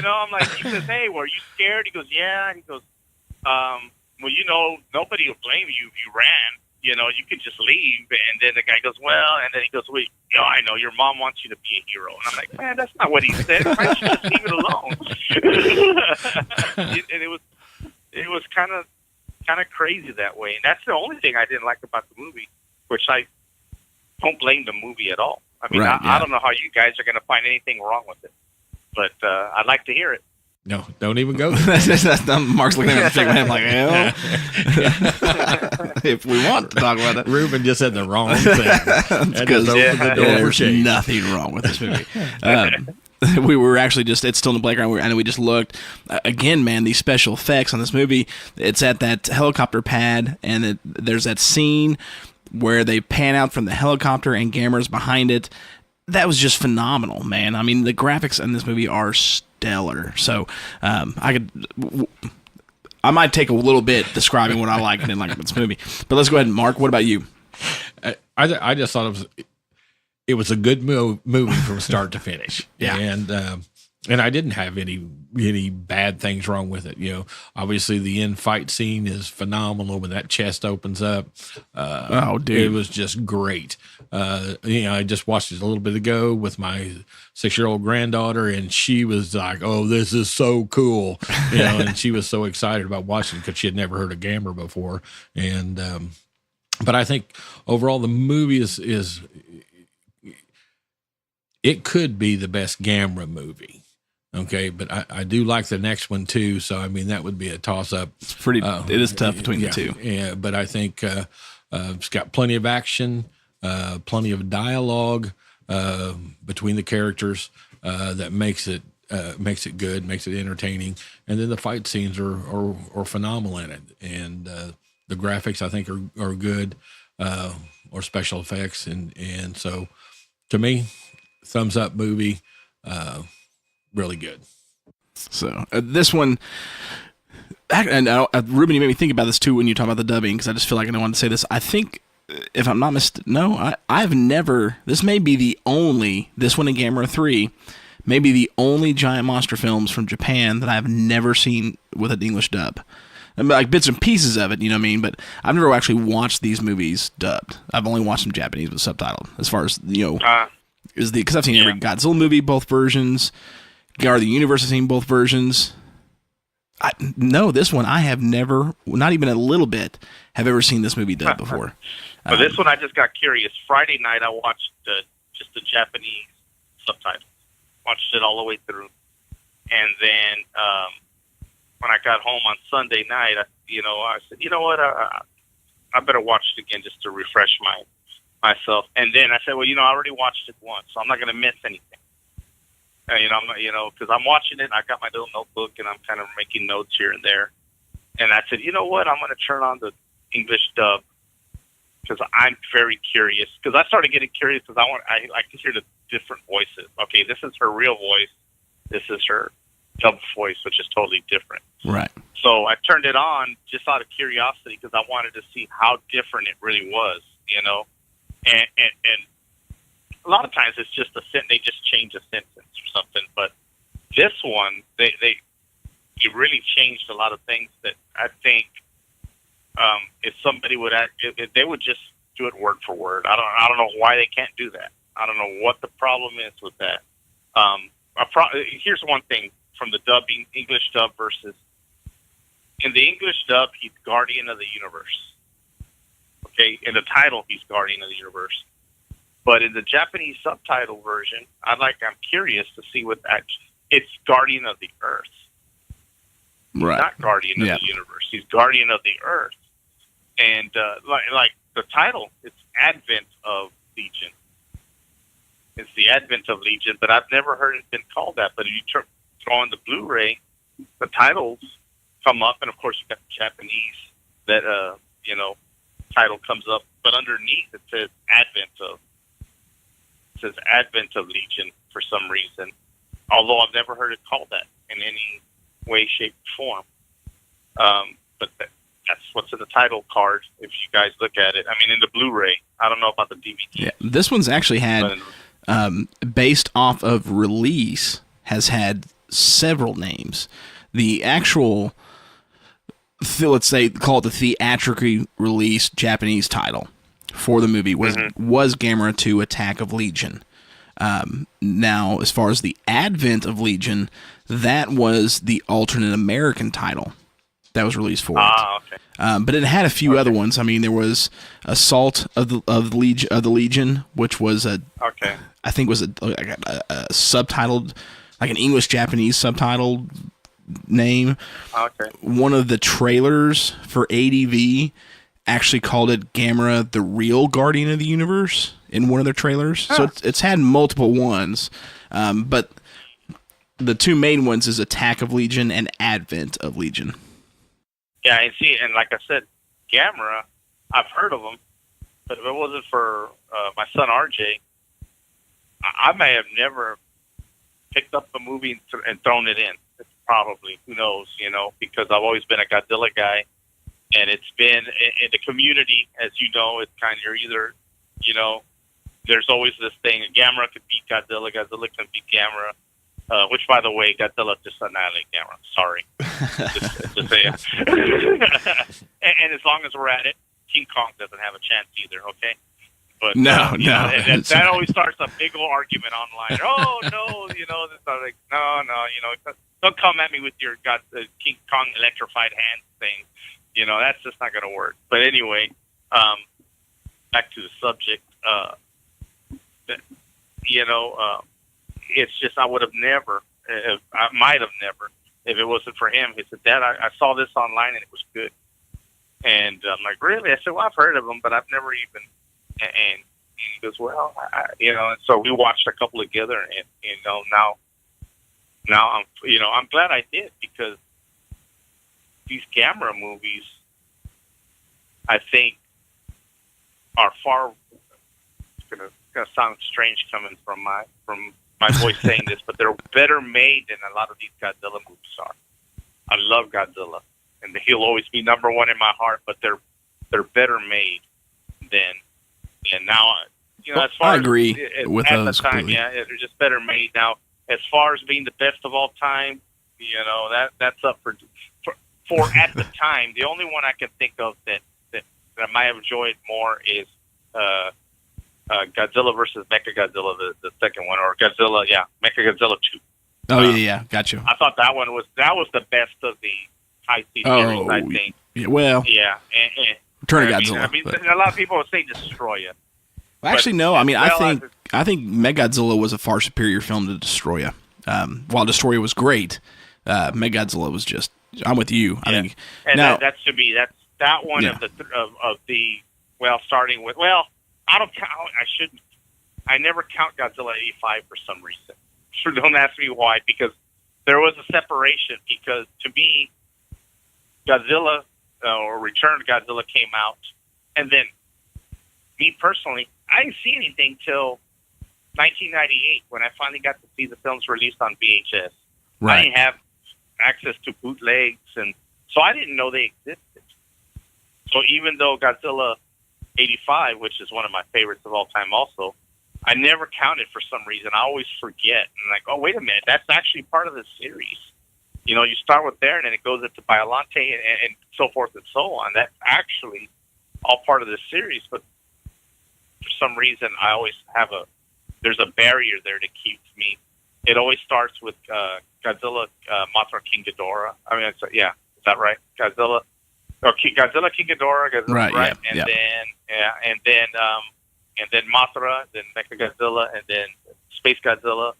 I'm like, he says, 'Hey, were you scared?' He goes, 'Yeah.' And he goes, well, nobody will blame you if you ran. You could just leave." And then the guy goes, "Well," and then he goes, "Wait, I know your mom wants you to be a hero." And I'm like, "Man, that's not what he said. Why don't you just leave it alone?" And it was kind of crazy that way. And that's the only thing I didn't like about the movie, which I don't blame the movie at all. I mean, I don't know how you guys are going to find anything wrong with it, but I'd like to hear it. No, don't even go. Mark's looking at me shaking my head like, hell. If we want to talk about it. Ruben just said the wrong thing. Because there's nothing wrong with this movie. We were actually it's still in the playground, and we just looked. Again, man, these special effects on this movie, it's at that helicopter pad, and there's that scene where they pan out from the helicopter and Gamera's behind it. That was just phenomenal, man. I mean, the graphics in this movie are stellar. So I might take a little bit describing what I like and didn't like about this movie. But let's go ahead, Mark. What about you? I just thought it was a good movie from start to finish. Yeah, and I didn't have any bad things wrong with it. Obviously the end fight scene is phenomenal when that chest opens up. Oh, dude, it was just great. I just watched it a little bit ago with my 6-year-old granddaughter, and she was like, "Oh, this is so cool," and she was so excited about watching because she had never heard of Gamera before. And but I think overall the movie is it could be the best Gamera movie. Okay, but I do like the next one too. So I mean, that would be a toss up. It's pretty. It is tough between the two. Yeah, but I think it's got plenty of action, plenty of dialogue between the characters that makes it good, makes it entertaining, and then the fight scenes are phenomenal in it, and the graphics I think are good, or special effects, and so to me, thumbs up movie. Really good. So this one, and Ruben, you made me think about this too when you talk about the dubbing, because I just feel like I don't want to say this. I think, if I'm not I've never. This may be the only. This one in Gamera 3, maybe the only giant monster films from Japan that I've never seen with an English dub. Like bits and pieces of it, you know what I mean? But I've never actually watched these movies dubbed. I've only watched them Japanese with subtitled. As far as because I've seen every Godzilla movie, both versions. Guard the Universe, I've seen both versions. This one I have never, not even a little bit, have ever seen this movie dubbed before. But this one I just got curious. Friday night I watched just the Japanese subtitles. Watched it all the way through. And then when I got home on Sunday night, I said, you know what, I better watch it again just to refresh myself. And then I said, well, I already watched it once, so I'm not going to miss anything. Because I'm watching it, and I got my little notebook, and I'm kind of making notes here and there. And I said, you know what, I'm going to turn on the English dub because I'm very curious. Because I started getting curious because I like to hear the different voices. Okay, this is her real voice. This is her dub voice, which is totally different. Right. So I turned it on just out of curiosity because I wanted to see how different it really was, And a lot of times it's just they just change a sentence or something. But this one, they really changed a lot of things that I think if somebody would if they would just do it word for word. I don't know why they can't do that. I don't know what the problem is with that. Here's one thing from the dubbing, English dub versus in the English dub, he's Guardian of the Universe. Okay, in the title, he's Guardian of the Universe. But in the Japanese subtitle version, I'm curious to see it's Guardian of the Earth. Right. Not Guardian of the Universe. He's Guardian of the Earth. And like the title, it's Advent of Legion. It's the advent of Legion, but I've never heard it been called that. But if you throw on the Blu-ray, the titles come up, and of course you got the Japanese that title comes up, but underneath it says Advent of Legion for some reason. Although I've never heard it called that in any way, shape, or form. But that's what's in the title card. If you guys look at it, I mean, in the Blu-ray. I don't know about the DVD. Yeah, this one's actually had, based off of release, has had several names. The actual, let's say, call it the theatrically released Japanese title for the movie was Gamera 2 Attack of Legion. Now, as far as the Advent of Legion, that was the alternate American title that was released for it. Okay. But it had a few other ones. I mean, there was Assault of the Legion, which was I think was a subtitled, like an English-Japanese subtitled name. Okay. One of the trailers for ADV actually called it Gamera, the Real Guardian of the Universe, in one of their trailers. Huh. So it's had multiple ones. But the two main ones is Attack of Legion and Advent of Legion. Yeah, and like I said, Gamera, I've heard of them, but if it wasn't for my son RJ, I may have never picked up a movie and thrown it in. Probably, who knows, because I've always been a Godzilla guy, and it's been in the community, as you know, it's kind of either, there's always this thing, Gamera could beat Godzilla, Godzilla can beat Gamera, which, by the way, Godzilla just annihilated Gamera. Sorry. just say it. And as long as we're at it, King Kong doesn't have a chance either, okay? But no. That always starts a big old argument online. Oh, no, it's like, no, don't come at me with your King Kong electrified hands thing. That's just not going to work. But anyway, back to the subject. It's just I would have never, I might have never, if it wasn't for him. He said, Dad, I saw this online and it was good. And I'm like, really? I said, well, I've heard of them, but I've never even. And he goes, well, and so we watched a couple together, and now I'm glad I did, because these Gamera movies, I think, are far. It's gonna sound strange coming from my voice saying this, but they're better made than a lot of these Godzilla movies are. I love Godzilla, and he'll always be number one in my heart. But they're better made than. And now, as far I agree as with at those the time, completely. they're just better made. Now, as far as being the best of all time, that's up for at the time. The only one I can think of that I might have enjoyed more is Godzilla versus Mechagodzilla, the second one, or Godzilla, Mechagodzilla 2. Oh yeah, got you. I thought that was the best of the Heisei series, I think. Yeah, well, yeah, and Return of Godzilla. I mean, a lot of people would say Destroya. Well, actually, no. I mean, I think Mechagodzilla was a far superior film to Destroya. While Destroya was great, Mechagodzilla was just. I'm with you. I think. And now, that's that one of the starting with I don't count. I shouldn't. I never count Godzilla 85 for some reason. Sure, don't ask me why, because there was a separation. Because to me, Godzilla. Or Return of Godzilla came out, and then me personally, I didn't see anything till 1998 when I finally got to see the films released on VHS. Right. I didn't have access to bootlegs, and so I didn't know they existed. So even though Godzilla 85, which is one of my favorites of all time also, I never counted for some reason. I always forget. And like, oh, wait a minute, that's actually part of the series. You start with there, and then it goes into Biollante and so forth and so on. That's actually all part of the series, but for some reason, I always have there's a barrier there that keeps me. It always starts with Godzilla, Mothra, King Ghidorah. I mean, is that right? Godzilla, King Ghidorah, right? Yeah, and then Mothra, then Mechagodzilla, and then Space Godzilla.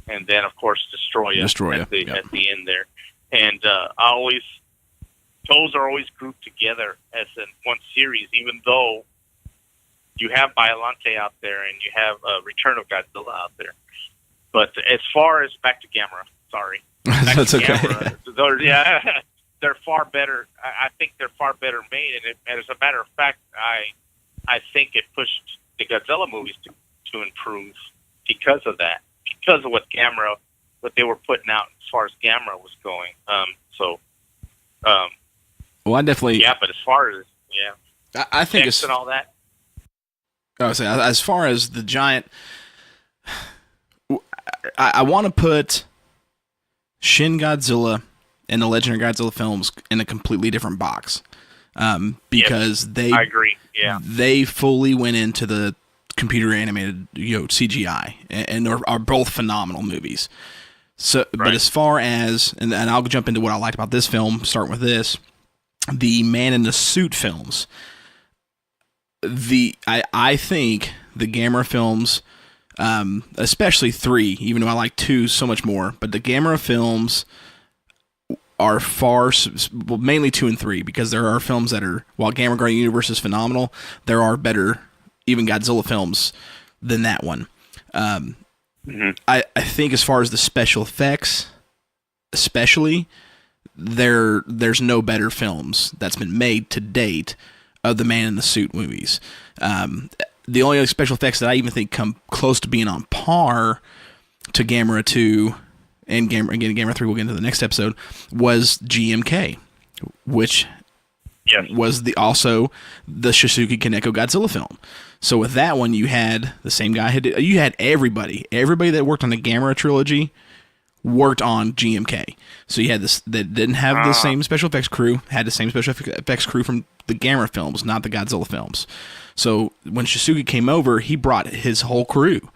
And then, of course, Destroya at the end there. And those are always grouped together as in one series, even though you have Biollante out there, and you have Return of Godzilla out there. But as far as back to Gamera, sorry, back That's to okay. Gamera, they're far better. I think they're far better made, and as a matter of fact, I think it pushed the Godzilla movies to improve because of that, because of what they were putting out as far as Gamera was going. Well, I definitely. Yeah, but as far as I think it's and all that. I would say, as far as the giant, I want to put Shin Godzilla and the Legend of Godzilla films in a completely different box, because I agree. Yeah, they fully went into the computer animated, CGI, and are both phenomenal movies. So, but as far as, and I'll jump into what I liked about this film, starting with this, the Man in the Suit films. I think the Gamera films, especially 3, even though I like 2 so much more, but the Gamera films are mainly 2 and 3, because there are films that are, while Gamera Guardian Universe is phenomenal, there are better, even Godzilla films than that one. I think as far as the special effects, especially, there's no better films that's been made to date of the Man in the Suit movies. The only other special effects that I even think come close to being on par to Gamera 2 and Gamera 3, we'll get into the next episode, was GMK, which was also the Shusuke Kaneko Godzilla film. So with that one, you had the same guy. You had everybody that worked on the Gamera trilogy worked on GMK. So you had this that didn't have the same special effects crew, had the same special effects crew from the Gamera films, not the Godzilla films. So when Shusuke came over, he brought his whole crew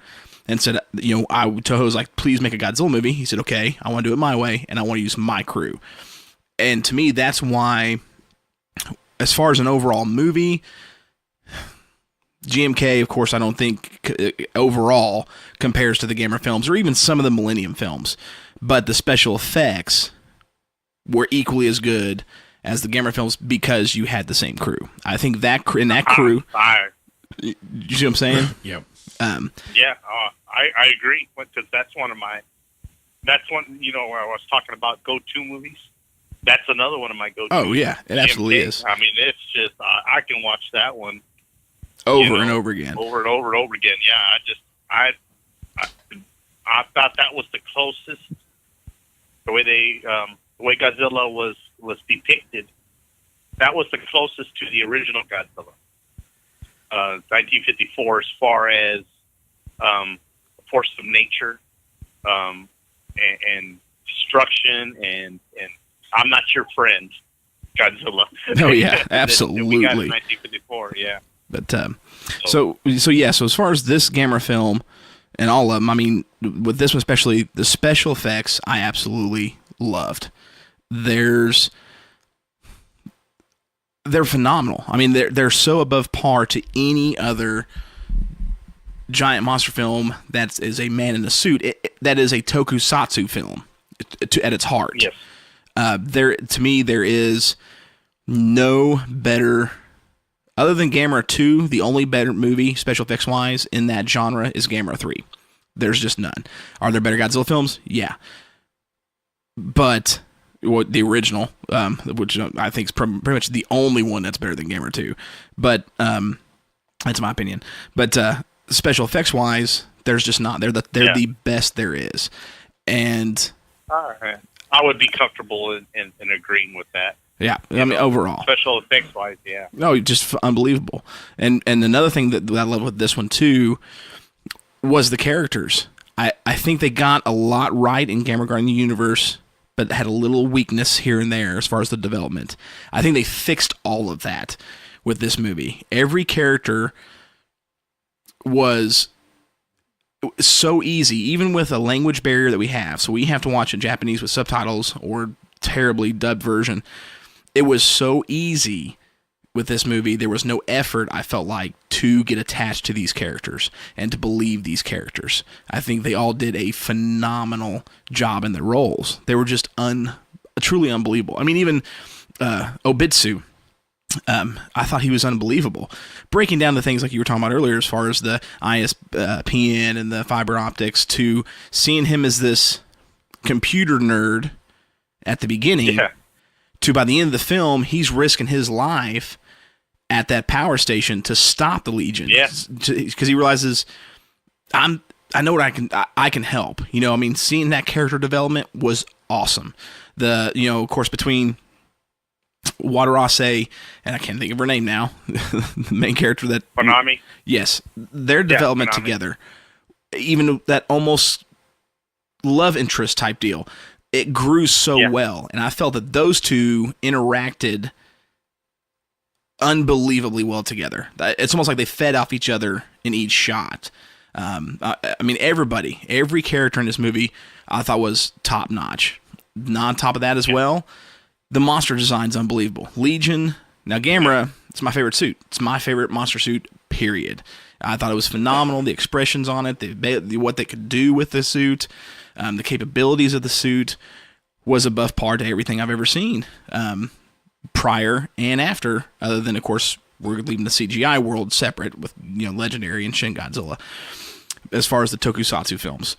and said, Toho was like, please make a Godzilla movie. He said, okay, I want to do it my way, and I want to use my crew. And to me, that's why, as far as an overall movie, GMK, of course, I don't think overall compares to the Gamera films or even some of the Millennium films, but the special effects were equally as good as the Gamera films because you had the same crew. I think that crew, you see what I'm saying? Yep. I agree, because that's one, where I was talking about go-to movies. That's another one of my go-to. Oh yeah, it absolutely GMK. is. I mean, it's just I can watch that one over and over again. Over and over and over again. Yeah, I thought that was the closest. The way Godzilla was depicted, that was the closest to the original Godzilla. 1954, as far as force of nature, and destruction, and I'm not your friend, Godzilla. Oh yeah, absolutely. We got in 1954, yeah. But so as far as this Gamera film and all of them, I mean, with this one especially, the special effects I absolutely loved. They're phenomenal. I mean, they're so above par to any other giant monster film that is a man in a suit. That is a tokusatsu film at its heart. Yes. To me, there is no better, other than Gamera 2, the only better movie, special effects wise, in that genre is Gamera 3. There's just none. Are there better Godzilla films? Yeah. But the original, which I think is pretty much the only one that's better than Gamera 2. But that's my opinion. But special effects wise, there's just not. They're the best there is. And I would be comfortable in agreeing with that. Yeah, I mean, overall. Special effects wise, yeah. No, just unbelievable. And another thing that I love with this one, too, was the characters. I think they got a lot right in Gamera Guardian Universe, but had a little weakness here and there as far as the development. I think they fixed all of that with this movie. Every character was so easy, even with a language barrier that we have. So we have to watch in Japanese with subtitles or terribly dubbed version. It was so easy with this movie. There was no effort, I felt like, to get attached to these characters and to believe these characters. I think they all did a phenomenal job in their roles. They were just truly unbelievable. I mean, even Obitsu, I thought he was unbelievable. Breaking down the things like you were talking about earlier, as far as the ISPN and the fiber optics, to seeing him as this computer nerd at the beginning, to by the end of the film, he's risking his life at that power station to stop the Legion. Because he realizes, I know what I can help. You know, I mean, seeing that character development was awesome. Of course, between Wadarase, and I can't think of her name now, the main character that... Konami? Yes. Their development together, even that almost love interest type deal, it grew so well. And I felt that those two interacted unbelievably well together. It's almost like they fed off each other in each shot. I mean, every character in this movie I thought was top notch. On top of that as well, the monster design's unbelievable. Legion, now Gamera, it's my favorite suit. It's my favorite monster suit, period. I thought it was phenomenal. The expressions on it, what they could do with the suit, the capabilities of the suit was above par to everything I've ever seen, prior and after, other than, of course, we're leaving the CGI world separate with, Legendary and Shin Godzilla, as far as the tokusatsu films.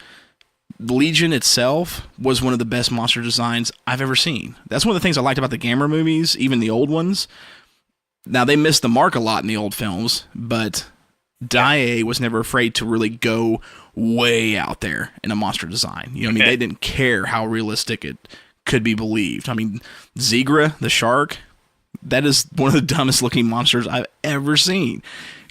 Legion itself was one of the best monster designs I've ever seen. That's one of the things I liked about the Gamera movies, even the old ones. Now, they missed the mark a lot in the old films, but Daiei was never afraid to really go way out there in a monster design. They didn't care how realistic it could be believed. I mean, Zegra, the shark, that is one of the dumbest looking monsters I've ever seen.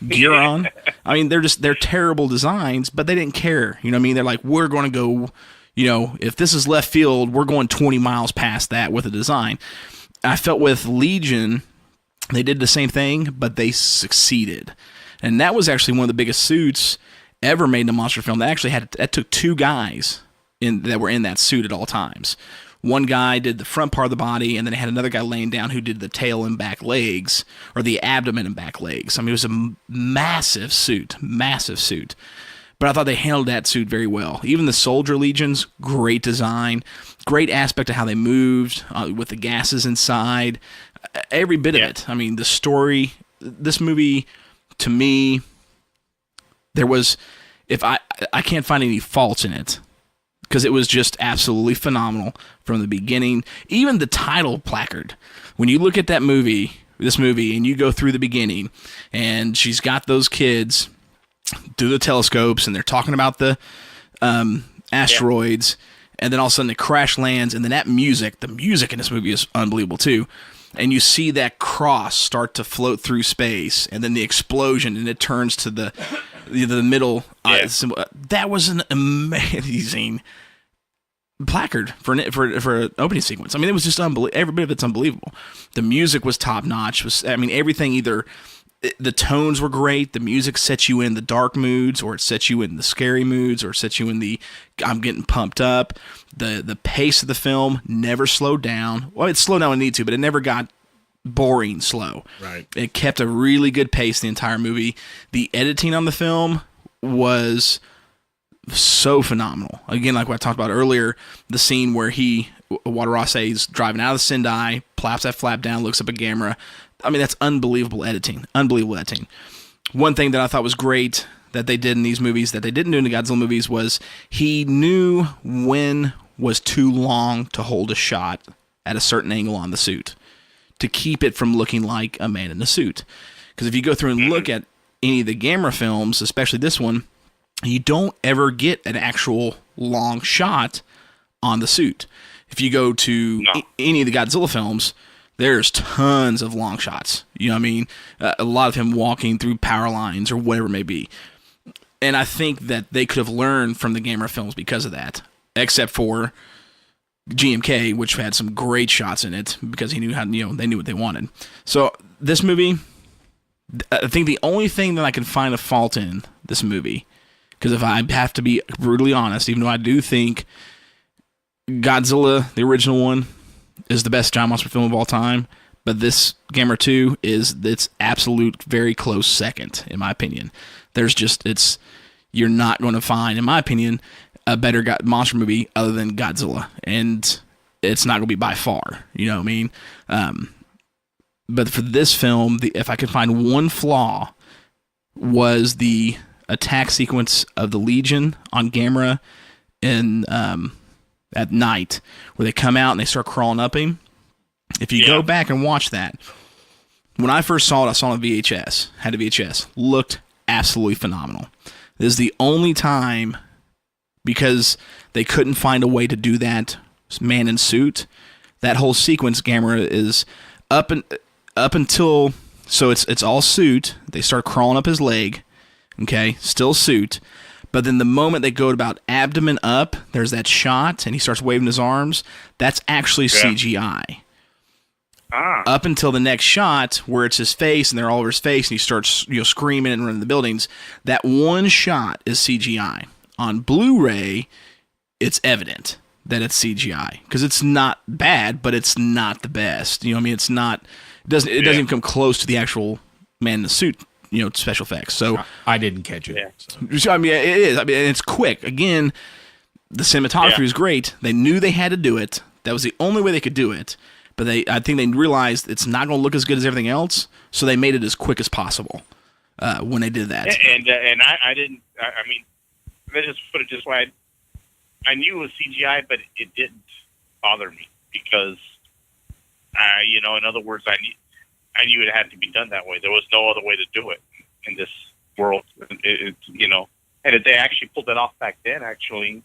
Giron, I mean, they're terrible designs, but they didn't care. They're like, we're going to go, if this is left field, we're going 20 miles past that with a design. I felt with Legion, they did the same thing, but they succeeded. And that was actually one of the biggest suits ever made in a monster film. That took two guys that were in that suit at all times. One guy did the front part of the body, and then they had another guy laying down who did the tail and back legs, or the abdomen and back legs. I mean, it was a massive suit. But I thought they handled that suit very well. Even the Soldier Legions, great design, great aspect of how they moved with the gases inside, every bit of it. I mean, the story, this movie, to me, there was, I can't find any faults in it, because it was just absolutely phenomenal from the beginning. Even the title placard, when you look at this movie, and you go through the beginning, and she's got those kids through the telescopes, and they're talking about the asteroids, and then all of a sudden it crash lands, and then the music in this movie is unbelievable too. And you see that cross start to float through space, and then the explosion, and it turns to the middle symbol. That was an amazing placard for an opening sequence. I mean, it was just unbelievable. Every bit of it's unbelievable. The music was top notch. Everything, either the tones were great, the music sets you in the dark moods, or it sets you in the scary moods, or it sets you in the I'm getting pumped up. The pace of the film never slowed down. Well, it slowed down when it needed to, but it never got boring slow. Right. It kept a really good pace the entire movie. The editing on the film was so phenomenal. Again, like what I talked about earlier, the scene where Wadarase is driving out of the Sendai, plops that flap down, looks up at Gamera. I mean, that's unbelievable editing. Unbelievable editing. One thing that I thought was great that they did in these movies that they didn't do in the Godzilla movies was he knew when was too long to hold a shot at a certain angle on the suit to keep it from looking like a man in a suit. Because if you go through and look at any of the Gamera films, especially this one, you don't ever get an actual long shot on the suit. If you go to any of the Godzilla films, there's tons of long shots. You know what I mean? A lot of him walking through power lines or whatever it may be. And I think that they could have learned from the Gamera films because of that, except for GMK, which had some great shots in it because he knew how, they knew what they wanted. So this movie, I think the only thing that I can find a fault in this movie, because if I have to be brutally honest, even though I do think Godzilla, the original one, is the best giant monster film of all time, but this Gamera 2 is its absolute very close second, in my opinion. You're not going to find, in my opinion, a better monster movie other than Godzilla, and it's not going to be by far. You know what I mean? But for this film, if I could find one flaw, was the attack sequence of the Legion on Gamera in at night, where they come out and they start crawling up him. If you go back and watch that, when I first saw it, I saw it on VHS. Had a VHS. Looked absolutely phenomenal. This is the only time, because they couldn't find a way to do that man in suit. That whole sequence, Gamera is up until, so it's all suit. They start crawling up his leg. Okay, still suit. But then the moment they go about abdomen up, there's that shot, and he starts waving his arms. That's actually CGI. Up until the next shot, where it's his face, and they're all over his face, and he starts screaming and running the buildings. That one shot is CGI. On Blu-ray, it's evident that it's CGI, because it's not bad, but it's not the best. You know what I mean? It's not. It doesn't even come close to the actual man in the suit. Special effects. So I didn't catch it. Yeah. So, I mean, it is. I mean, it's quick. Again, the cinematography is great. They knew they had to do it. That was the only way they could do it. But I think they realized it's not going to look as good as everything else, so they made it as quick as possible when they did that. And I didn't. I mean, let's just put it this way. I knew it was CGI, but it didn't bother me because, in other words, I knew it had to be done that way. There was no other way to do it in this world. And if they actually pulled it off back then, actually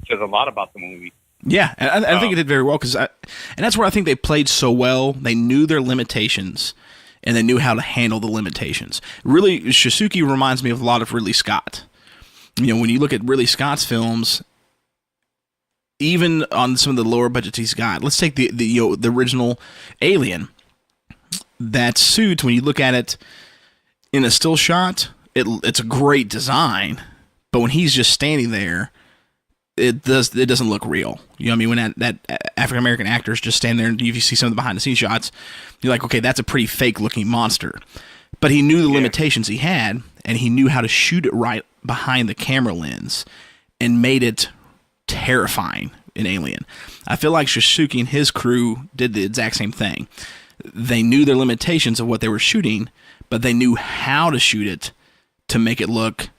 says a lot about the movie. Yeah, and I think it did very well, and that's where I think they played so well. They knew their limitations, and they knew how to handle the limitations. Really, Shusuke reminds me of a lot of Ridley Scott. When you look at Ridley Scott's films, even on some of the lower budgets he's got, let's take the original Alien. That suit, when you look at it in a still shot, it's a great design, but when he's just standing there, it doesn't look real. You know what I mean? When that African American actor is just standing there, and you see some of the behind the scenes shots, you're like, okay, that's a pretty fake looking monster. But he knew the limitations he had, and he knew how to shoot it right behind the camera lens, and made it terrifying in Alien. I feel like Shusuke and his crew did the exact same thing. They knew their limitations of what they were shooting, but they knew how to shoot it to make it look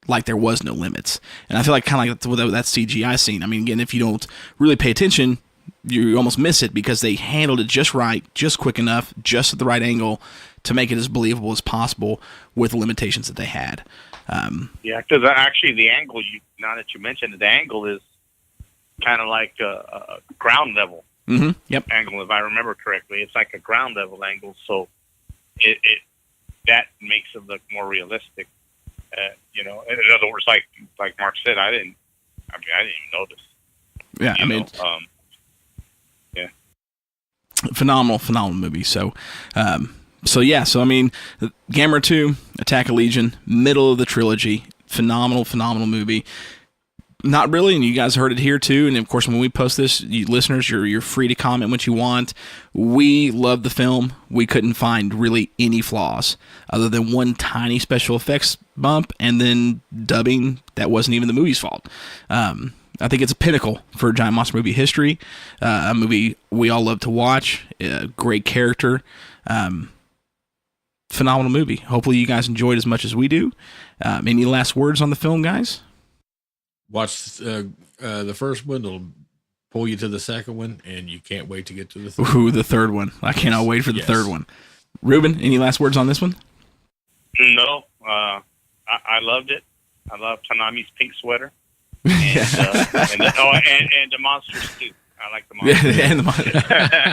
like there was no limits. And I feel like kind of like that CGI scene. I mean, again, if you don't really pay attention, you almost miss it, because they handled it just right, just quick enough, just at the right angle to make it as believable as possible with the limitations that they had. Because actually the angle, now that you mentioned it, the angle is kind of like a ground level. Mm-hmm. Yep. Angle, if I remember correctly, it's like a ground level angle, so it that makes it look more realistic. In other words, like Mark said, I didn't even notice. Yeah, phenomenal movie. So I mean, Gamera 2, Attack of Legion, middle of the trilogy, phenomenal movie. Not really, and you guys heard it here too. And of course, when we post this, you listeners, you're free to comment what you want. We love the film. We couldn't find really any flaws other than one tiny special effects bump, and then dubbing that wasn't even the movie's fault. I think it's a pinnacle for giant monster movie history. A movie we all love to watch. Great character. Phenomenal movie. Hopefully, you guys enjoyed as much as we do. Any last words on the film, guys? Watch the first one. It'll pull you to the second one, and you can't wait to get to the third. Ooh, the third one. I cannot wait for the third one. Ruben, any last words on this one? No. I loved it. I love Tanami's pink sweater. And the monsters, too. I like the monsters. Yeah, and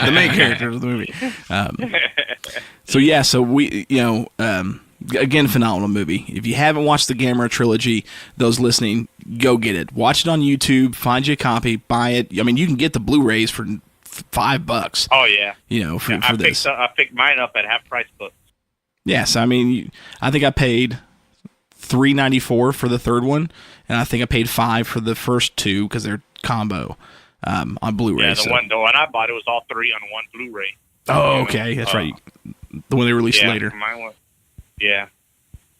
the main character of the movie. So we, again, phenomenal movie. If you haven't watched the Gamera Trilogy, those listening, go get it. Watch it on YouTube. Find you a copy. Buy it. I mean, you can get the Blu-rays for $5. Oh yeah. For this. I picked mine up at half price book. Yes, I mean, I think I paid $3.94 for the third one, and I think I paid $5 for the first two because they're combo on Blu-ray. Yeah, the one I bought, it was all three on one Blu-ray. Oh, okay, that's right. The one they released later. Mine was. Yeah,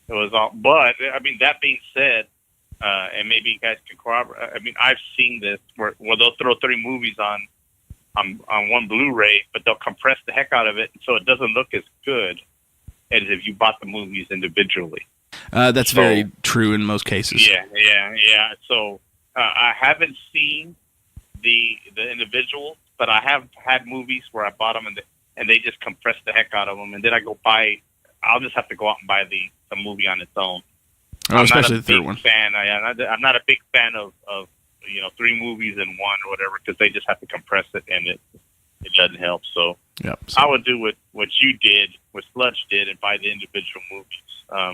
it was all. But I mean, that being said, and maybe you guys can corroborate. I mean, I've seen this where they'll throw 3 movies on on one Blu-ray, but they'll compress the heck out of it, so it doesn't look as good as if you bought the movies individually. That's very true in most cases. Yeah. So I haven't seen the individuals, but I have had movies where I bought them and they just compress the heck out of them, and then I'll just have to go out and buy the movie on its own. Oh, especially the third one. I'm not a big fan of 3 movies in one or whatever, because they just have to compress it and it doesn't help. So, I would do what you did, what Sludge did, and buy the individual movies.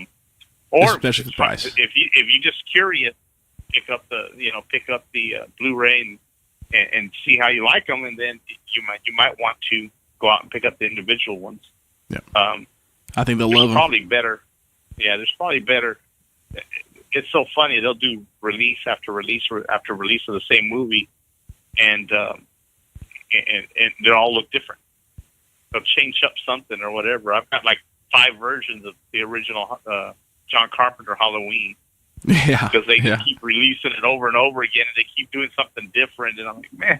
Or especially the price. If you just curious, pick up the Blu-ray and see how you like them, and then you might want to go out and pick up the individual ones. Yeah. I think they'll love them. Probably better. Yeah, there's probably better. It's so funny. They'll do release after release after release of the same movie, and they all look different. They'll change up something or whatever. I've got like 5 versions of the original John Carpenter Halloween. Yeah, because they keep releasing it over and over again, and they keep doing something different. And I'm like, man,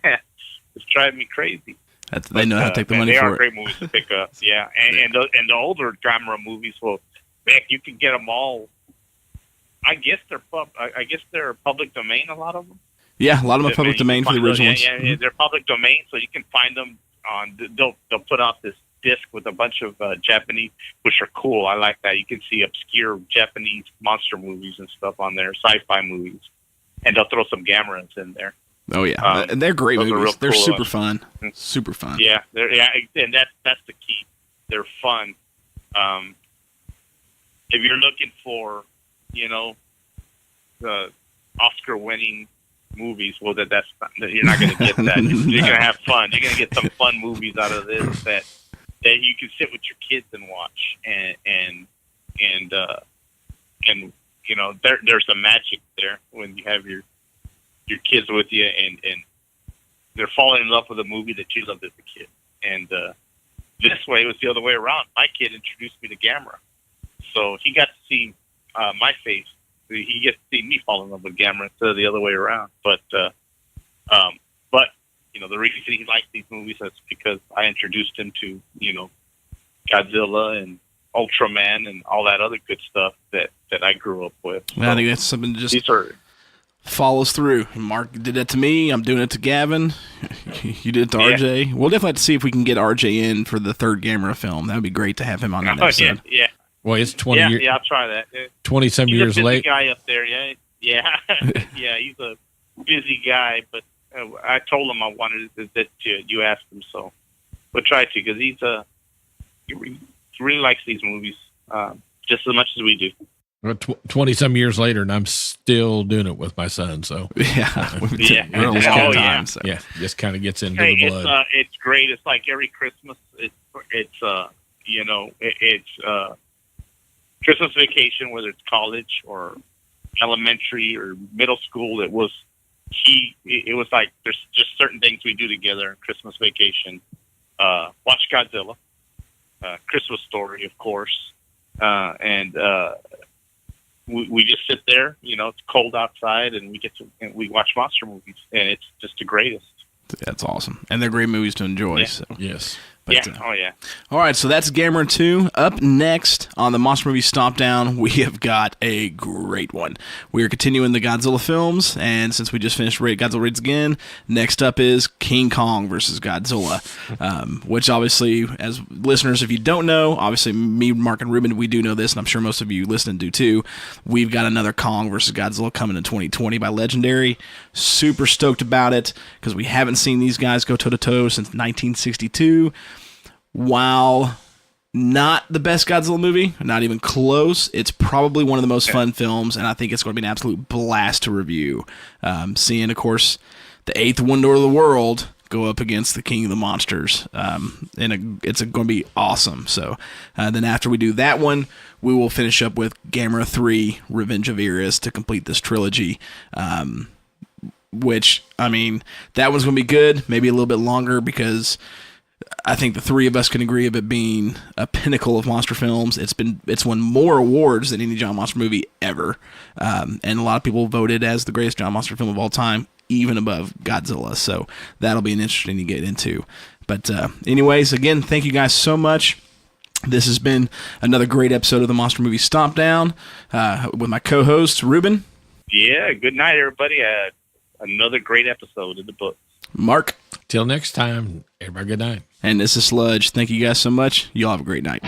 it's driving me crazy. They know how to take the money for it. They are great movies to pick up. Yeah, and the older Gamera movies, well, man, you can get them all. I guess they're public domain. A lot of them. Yeah, a lot of them are public domain for the original ones. Yeah, they're public domain, so you can find them on. They'll put out this disc with a bunch of Japanese, which are cool. I like that. You can see obscure Japanese monster movies and stuff on there, sci-fi movies, and they'll throw some Gameras in there. Oh yeah, and they're great movies. They're cool super fun. Super fun. Yeah, and that's the key. They're fun. If you're looking for, the Oscar-winning movies, well, you're not going to get that. You're going to have fun. You're going to get some fun movies out of this that you can sit with your kids and watch, and there's a magic there when you have your kids with you, and they're falling in love with a movie that you loved as a kid. And this way, it was the other way around. My kid introduced me to Gamera, so he got to see my face. He gets to see me fall in love with Gamera instead of the other way around. But the reason he liked these movies is because I introduced him to Godzilla and Ultraman and all that other good stuff that I grew up with. Well, I think that's something that just follows through. Mark did that to me. I'm doing it to Gavin. You did it to RJ. We'll definitely have to see if we can get RJ in for the third Gamera film. That would be great to have him on that episode. Yeah. Well, it's 20 years. Yeah, I'll try that. 20-some years late. He's a busy guy up there, yeah. Yeah, he's a busy guy, but I told him I wanted that you asked him, so we'll try to, because he really likes these movies just as much as we do. 20-some years later, and I'm still doing it with my son, so. Yeah. So. Yeah, just kind of gets into the blood. It's great. It's like every Christmas, it's Christmas vacation, whether it's college or elementary or middle school. It was like there's just certain things we do together in Christmas vacation. Watch Godzilla, Christmas Story, of course, and we just sit there. It's cold outside, and we watch monster movies, and it's just the greatest. That's awesome, and they're great movies to enjoy. Yeah. So. Yes. But, oh yeah. All right, so that's Gamera 2. Up next on the Monster Movie Stompdown, we have got a great one. We are continuing the Godzilla films, and since we just finished Godzilla Raids Again, next up is King Kong versus Godzilla, which obviously, as listeners, if you don't know, obviously me, Mark, and Ruben, we do know this, and I'm sure most of you listening do too. We've got another Kong versus Godzilla coming in 2020 by Legendary. Super stoked about it, because we haven't seen these guys go toe-to-toe since 1962. While not the best Godzilla movie, not even close, it's probably one of the most fun films, and I think it's going to be an absolute blast to review. Seeing, of course, the eighth wonder of the world go up against the King of the Monsters, it's going to be awesome. So then after we do that one, we will finish up with Gamera 3, Revenge of Eris, to complete this trilogy. Which, I mean, that one's going to be good, maybe a little bit longer, because I think the three of us can agree of it being a pinnacle of monster films. It's won more awards than any John Monster movie ever, and a lot of people voted as the greatest John Monster film of all time, even above Godzilla. So that'll be an interesting to get into. But anyways, again, thank you guys so much. This has been another great episode of the Monster Movie Stompdown with my co-host, Ruben. Yeah, good night, everybody. Another great episode in the book. Mark. Till next time, everybody good night. And this is Sludge. Thank you guys so much. You all have a great night.